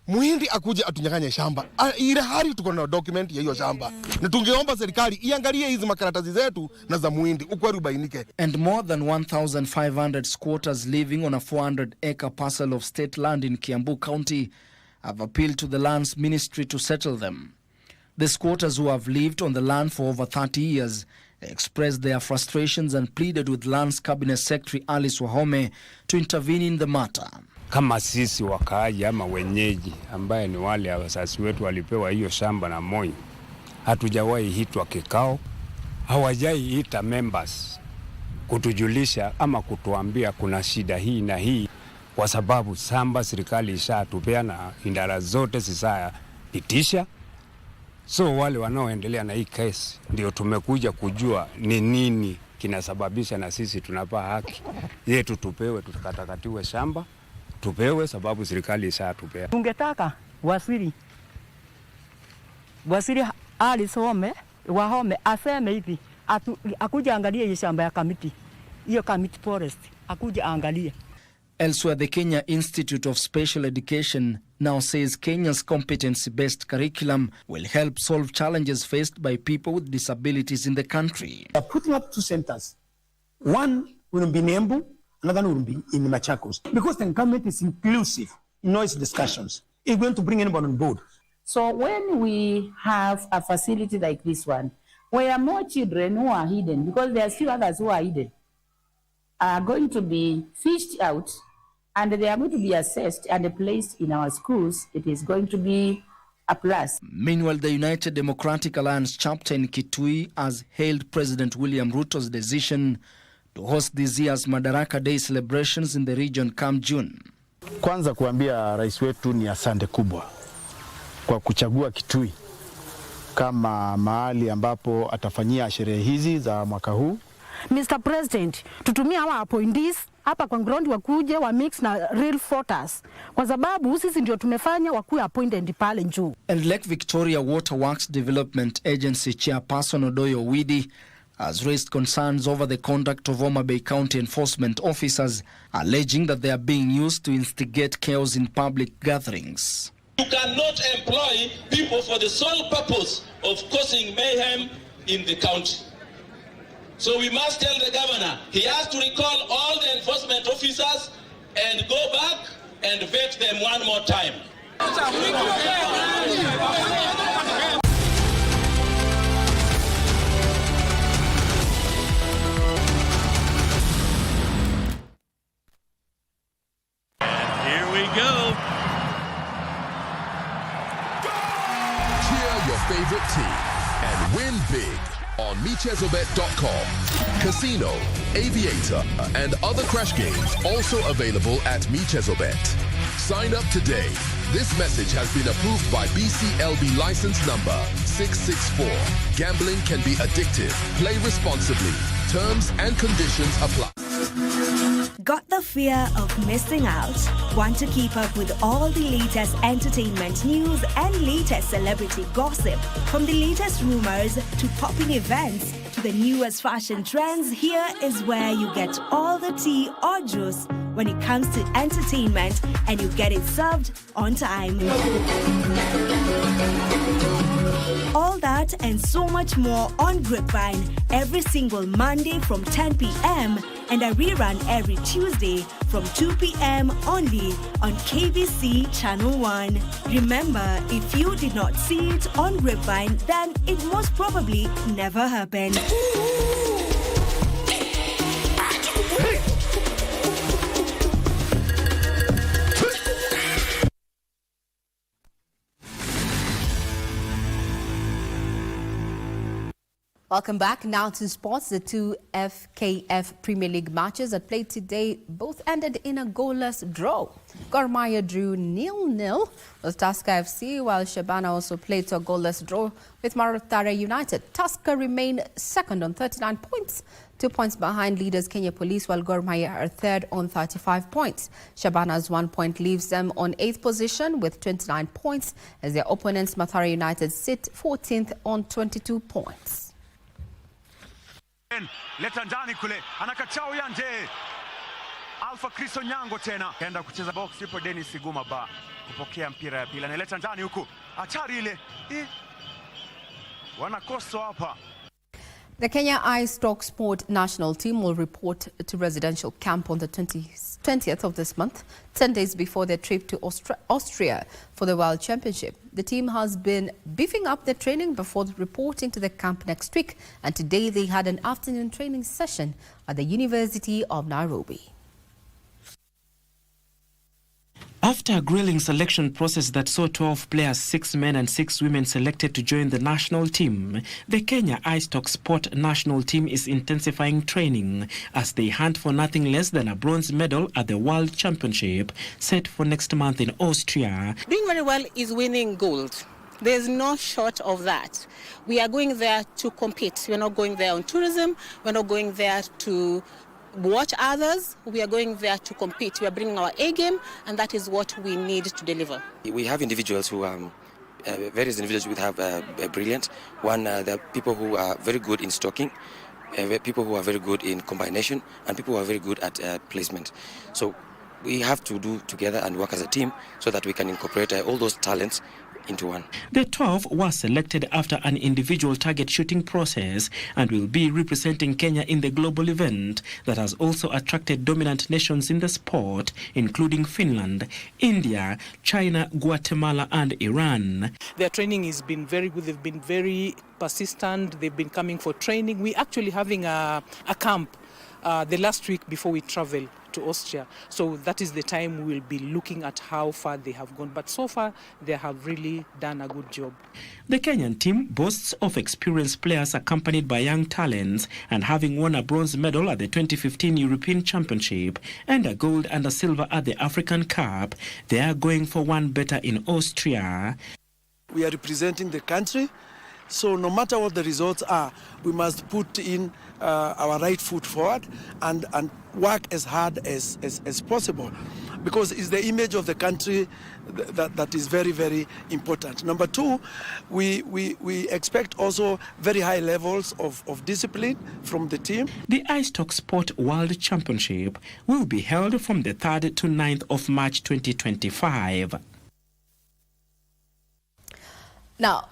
Muhindi akuje atunyang'anye shamba. Ile hali tuko na document ya hiyo shamba. Na tungeomba serikali iangalie hizi makaratasi zetu na za Muhindi, ukweli ubainike. And more than 1,500 squatters living on a 400-acre parcel of state land in Kiambu County have appealed to the Lands Ministry to settle them. The squatters, who have lived on the land for over 30 years, expressed their frustrations and pleaded with Lands Cabinet Secretary Alice Wahome to intervene in the matter. Kama sisi wakaaji ama wenyeji ambaye ni wale wasasi wetu walipewa hiyo shamba na Moi, hatujawahi hitwa kikao, hawajai hita members kutujulisha ama kutuambia kuna shida hii na hii. kwa sababu samba serikali ishatupea na indara zote pitisha. So wale wanaoendelea na hii kesi ndio tumekuja kujua ni nini kinasababisha, na sisi tunapa haki yetu tupewe, tutakatakatiwe shamba tupewe, sababu serikali ishatupea. Tungetaka wasiri alisome wahome aseme hivi akuja angalia hiyo shamba ya kamiti, hiyo kamiti forest akuja angalia. Elsewhere, the Kenya Institute of Special Education now says Kenya's competency-based curriculum will help solve challenges faced by people with disabilities in the country. They are putting up 2 centers. One will be in Embu, another will be in Machakos. Because the government is inclusive in all its discussions, it's going to bring anyone on board. So when we have a facility like this one, where more children who are hidden, because there are still others who are hidden, are going to be fished out, and they are going to be assessed and placed in our schools, it is going to be a plus. Meanwhile, the United Democratic Alliance chapter in Kitui has hailed President William Ruto's decision to host this year's Madaraka Day celebrations in the region come June. Kwanza kuambia rais wetu ni asante kubwa kwa kuchagua Kitui kama mahali ambapo atafanyia sherehe hizi za mwaka huu. Mr. President, tutumia hawa appointees hapa kwa ground wakuje wa mix na real voters, kwa sababu sisi ndio tumefanya wakuwe appointed pale juu. And Lake Victoria Waterworks Development Agency Chairperson Odoyo Widi has raised concerns over the conduct of Homa Bay County enforcement officers, alleging that they are being used to instigate chaos in public gatherings. You cannot employ people for the sole purpose of causing mayhem in the county. So we must tell the governor, he has to recall all the enforcement officers and go back and vet them one more time. Here we go. Cheer your favorite team and win big on MeChezobet.com. Casino, Aviator, and other crash games also available at MeChezobet. Sign up today. This message has been approved by BCLB license number 664. Gambling can be addictive. Play responsibly. Terms and conditions apply. Got the fear of missing out? Want to keep up with all the latest entertainment news and latest celebrity gossip? From the latest rumors to popping events to the newest fashion trends, here is where you get all the tea or juice when it comes to entertainment, and you get it served on time. All that and so much more on Grapevine every single Monday from 10 p.m. and a rerun every Tuesday from 2 p.m. only on KBC Channel 1. Remember, if you did not see it on Grapevine, then it most probably never happened. Welcome back. Now to sports. The 2 FKF Premier League matches that played today both ended in a goalless draw. Gor Mahia drew 0-0 with Tusker FC, while Shabana also played to a goalless draw with Maratare United. Tusker remained second on 39 points, 2 points behind leaders Kenya Police, while Gor Mahia are third on 35 points. Shabana's 1 point leaves them on 8th position with 29 points, as their opponents Mathare United sit 14th on 22 points. Leta ndani kule, anakachao ya nje. Alpha Kristo Nyango tena. Kaenda kucheza box, yupo Dennis Siguma ba kupokea mpira ya pili. Analeta ndani huku. Hatari ile. Wanakosa hapa. The Kenya Ice Stock Sport national team will report to residential camp on the 20th of this month, 10 days before their trip to Austria for the World Championship. The team has been beefing up their training before reporting to the camp next week, and today they had an afternoon training session at the University of Nairobi. After a grueling selection process that saw 12 players, 6 men and 6 women selected to join the national team, the Kenya Ice Talk Sport national team is intensifying training as they hunt for nothing less than a bronze medal at the World Championship set for next month in Austria. Doing very well is winning gold. There's no short of that. We are going there to compete. We're not going there on tourism. We're not going there to watch others. We are going there to compete. We are bringing our A game, and that is what we need to deliver. We have individuals who various individuals who have brilliant. One, there are people who are very good in stalking, people who are very good in combination, and people who are very good at placement. So we have to do together and work as a team so that we can incorporate all those talents into one. The 12 were selected after an individual target shooting process and will be representing Kenya in the global event that has also attracted dominant nations in the sport, including Finland, India, China, Guatemala and Iran. Their training has been very good. They've been very persistent. They've been coming for training. We're actually having a camp the last week before we travel to Austria. So that is the time we'll be looking at how far they have gone. But so far, they have really done a good job. The Kenyan team boasts of experienced players accompanied by young talents, and having won a bronze medal at the 2015 European Championship and a gold and a silver at the African Cup, they are going for one better in Austria. We are representing the country, so no matter what the results are, we must put in our right foot forward and work as hard as possible, because it's the image of the country that is very, very important. Number two, we expect also very high levels of discipline from the team. The Ice Talk Sport World Championship will be held from the 3rd to 9th of March 2025. Now,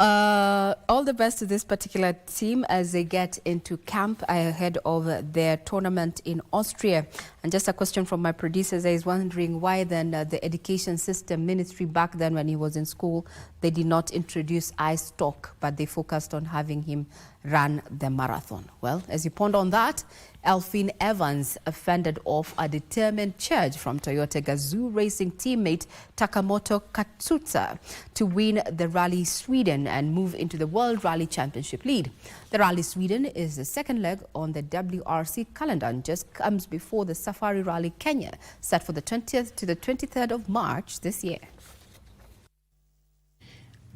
all the best to this particular team as they get into camp ahead of their tournament in Austria. And just a question from my producer, I was wondering why then the education system ministry back then when he was in school, they did not introduce Ice Talk, but they focused on having him run the marathon. Well, as you ponder on that, Elfin Evans fended off a determined charge from Toyota Gazoo Racing teammate Takamoto Katsuta to win the Rally Sweden and move into the World Rally Championship lead. The Rally Sweden is the second leg on the WRC calendar and just comes before the Safari Rally Kenya, set for the 20th to the 23rd of March this year.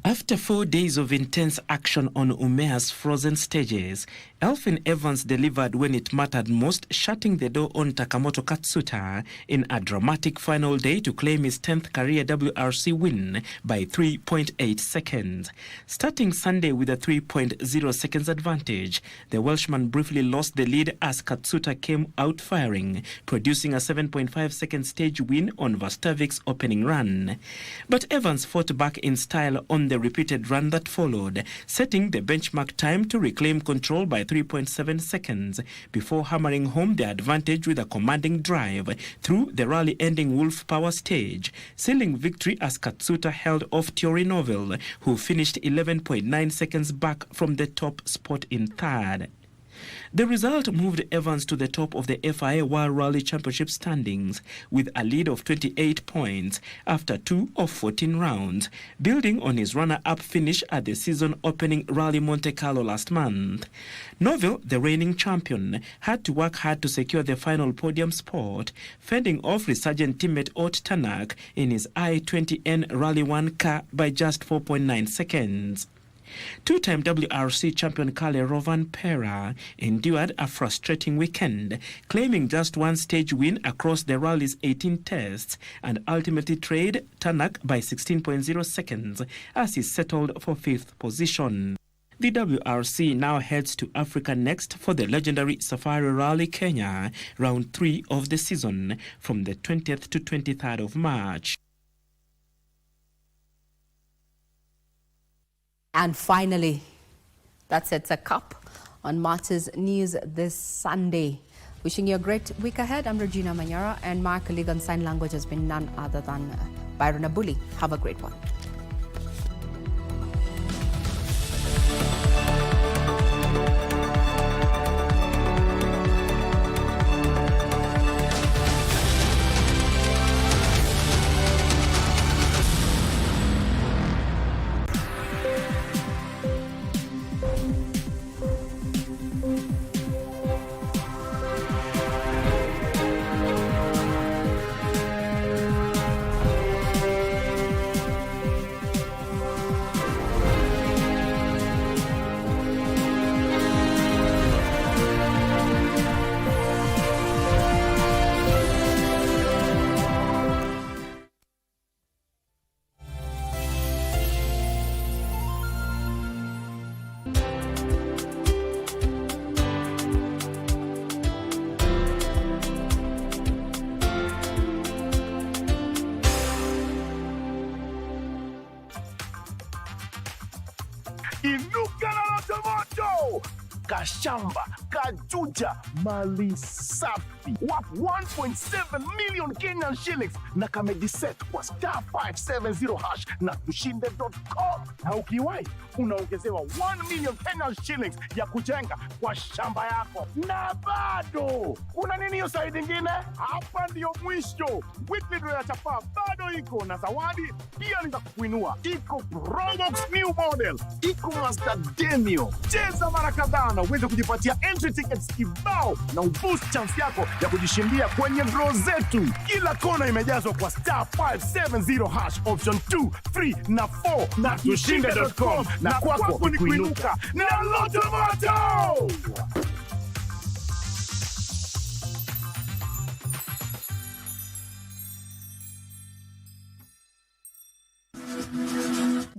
After 4 days of intense action on Umea's frozen stages, Elfin Evans delivered when it mattered most, shutting the door on Takamoto Katsuta in a dramatic final day to claim his 10th career WRC win by 3.8 seconds. Starting Sunday with a 3.0 seconds advantage, the Welshman briefly lost the lead as Katsuta came out firing, producing a 7.5 second stage win on Vastavic's opening run. But Evans fought back in style on the repeated run that followed, setting the benchmark time to reclaim control by 3.7 seconds before hammering home the advantage with a commanding drive through the rally-ending Wolf Power stage, sealing victory as Katsuta held off Thierry Neuville, who finished 11.9 seconds back from the top spot in third. The result moved Evans to the top of the FIA World Rally Championship standings with a lead of 28 points after 2 of 14 rounds, building on his runner-up finish at the season-opening Rally Monte Carlo last month. Neuville, the reigning champion, had to work hard to secure the final podium spot, fending off resurgent teammate Ot Tanak in his i20N Rally 1 car by just 4.9 seconds. Two-time WRC champion Kalle Rovanperä endured a frustrating weekend, claiming just one stage win across the rally's 18 tests and ultimately trailed Tanak by 16.0 seconds as he settled for 5th position. The WRC now heads to Africa next for the legendary Safari Rally Kenya, round 3 of the season, from the 20th to 23rd of March. And finally, that sets a cap on Martyrs News this Sunday. Wishing you a great week ahead. I'm Regina Manyara, and my colleague on sign language has been none other than Byron Abuli. Have a great one. moto. Kashamba, kajuja, mali safi. Worth 1.7 million Kenyan shillings na kamejiset kwa star 570 hash na tushinde.com. Na ukiwai, unaongezewa 1 million Kenyan shillings ya kujenga kwa shamba yako. Na bado, kuna nini hiyo side ingine? Hapa ndio mwisho. Weekly draw ya chapa bado iko na zawadi pia ni za kukuinua. Iko Probox new model, iko Master Demio. Cheza mara kadhaa na uweze kujipatia entry tickets kibao na uboost chance yako ya kujishindia kwenye draw zetu. Kila kona imejazwa kwa star 570 hash option 2, 3 na 4 na tushinde.com na kwako ni kuinuka na Loto Moto.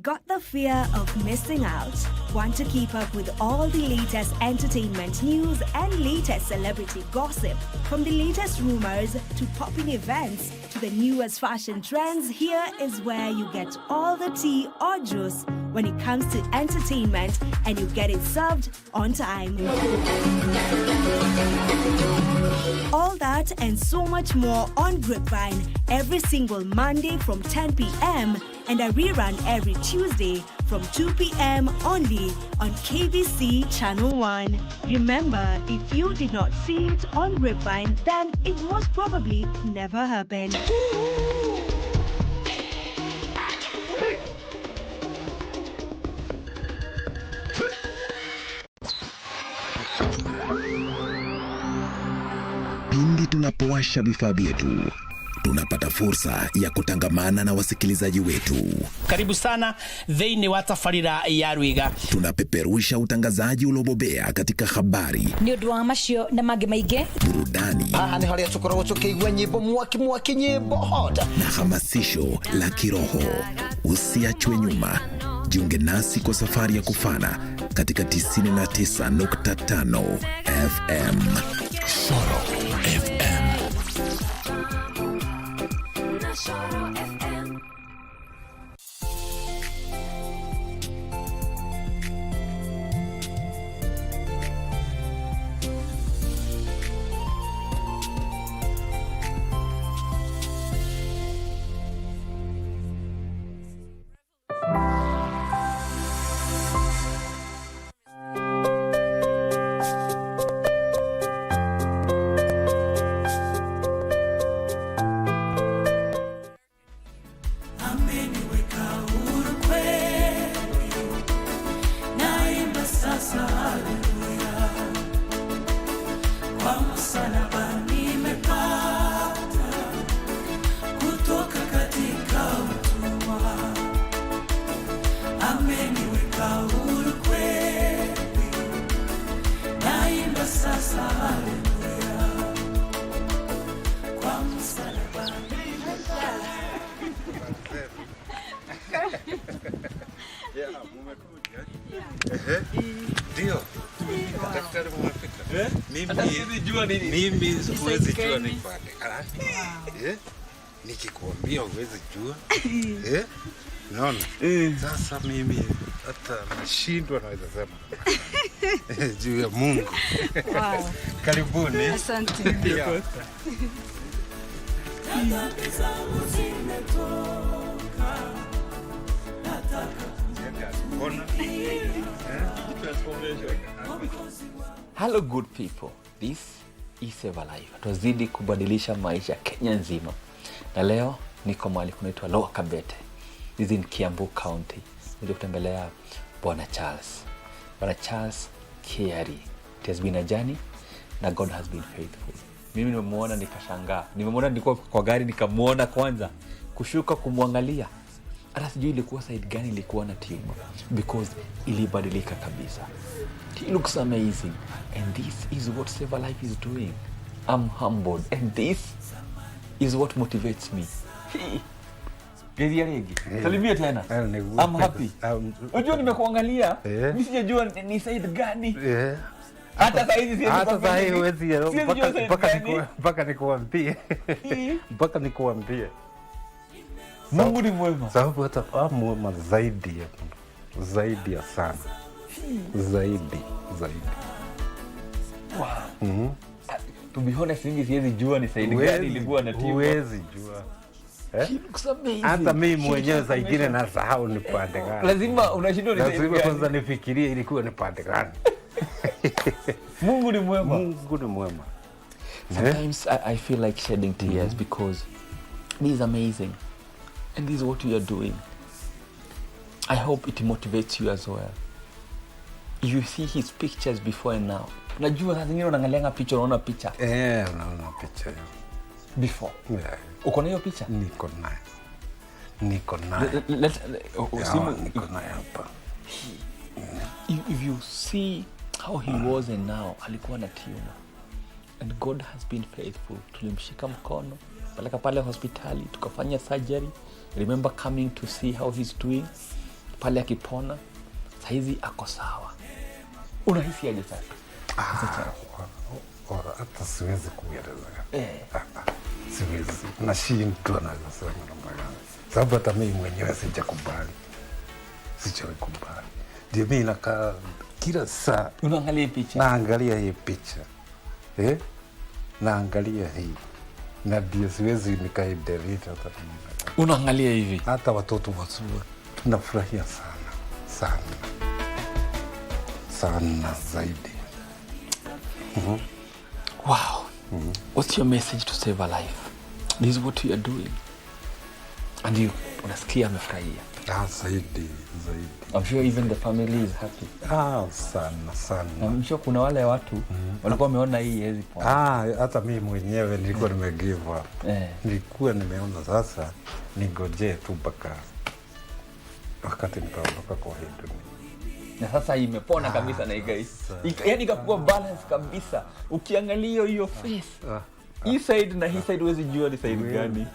Got the fear of missing out? Want to keep up with all the latest entertainment news and latest celebrity gossip? From the latest rumors to popping events to the newest fashion trends, here is where you get all the tea or juice when it comes to entertainment, and you get it served on time. All that and so much more on Grapevine every single Monday from 10 p.m. and a rerun every Tuesday from 2 p.m. only on KBC Channel 1. Remember, if you did not see it on Grapevine, then it most probably never happened. Pindi tunapowasha vifaa vyetu, tunapata fursa ya kutangamana na wasikilizaji wetu. Karibu sana thĩinĩ wa tabarĩra ya Rwĩga. Tunapeperusha utangazaji uliobobea katika habari, nĩ ũndũ wa macio na mangĩ maingĩ, burudani, nĩ harĩa tũkoragwo tũkĩigua nyĩmbo mwaki nyĩmbo hota na hamasisho la kiroho. Usiachwe nyuma. Jiunge nasi kwa safari ya kufana katika 99.5 FM. Shoro FM. Ndio. Daktari mmefika. Mimi siwezi jua ni pale. Nikikuambia huwezi jua. Naona. Sasa mimi hata nashindwa naweza sema. Juu ya Mungu. Wow. Karibuni. Asante. Hello good people, this is Save Life. Tuzidi kubadilisha maisha Kenya nzima. Na leo niko mahali kunaitwa Lower Kabete. This is in Kiambu County. Ndio kutembelea Bwana Charles. Bwana Charles Kiari. It has been a journey na God has been faithful. Mimi nimemuona nikashangaa. Nimemuona nilikuwa kwa gari nikamuona kwanza. Kushuka kumwangalia. Hata sijui ilikuwa side gani ilikuwa na timu because ilibadilika kabisa. He looks amazing and this is what Save Life is doing. I'm humbled and this is what motivates me. Gezia regi. Salimia tena. I'm happy. Unajua nimekuangalia, mimi sijajua ni side gani. Hata sasa hizi huwezi mpaka nikuambie. Mpaka nikuambie. Mungu ni mwema. Sababu hata mwema zaidi ya sana. Zaidi. Wow. To be honest, mimi siwezi jua ni saidi gani ilikuwa na timu. Huwezi jua. Looks amazing. Hata mimi mwenyewe saa ingine nasahau ni pande gani. Lazima unashindwa ni saidi gani. Lazima kwanza nifikirie ilikuwa ni pande gani. Mungu ni mwema. Mungu ni mwema. Sometimes I feel like shedding tears because this is amazing. And this is what you are doing. I hope it motivates you as well. You see his pictures before and now. Unajua saa zingine unaangalia picha unaona picha. Unaona picha hiyo. Before. Yeah. Uko na hiyo picha? Niko nayo. Niko nayo hapa. If you see how he was and now, alikuwa na tumor. And God has been faithful. Tulimshika mkono, peleka pale hospitali, tukafanya surgery. Remember coming to see how he's doing. Pale akipona, saizi ako sawa. Unahisi aje sasa? Hata siwezi kueleza. Siwezi. Nashindwa na sasa namna. Sababu hata mimi mwenyewe sijakubali. Ndio mimi nakaa kila saa unaangalia picha. Naangalia hii picha. Naangalia hii. Na ndio siwezi nikaidelete hata mimi. Unaangalia hivi. Hata watoto wasua tunafurahia sana zaidi. Wow. What's your message to save a life? This is what you are doing. And you unasikia amefurahia. Zaidi. I'm sure even the family is happy. Sana. I'm sure kuna wale watu walikuwa wameona hii hezi pona. Hata mimi mwenyewe nilikuwa nimegive up. Nilikuwa nimeona sasa ningoje tu mpaka wakati nitaondoka kwa hii dunia. Na sasa imepona kabisa na guys. Yaani ikakuwa balance kabisa. Ukiangalia hiyo face. Hii side na hii side huwezi jua ni side gani.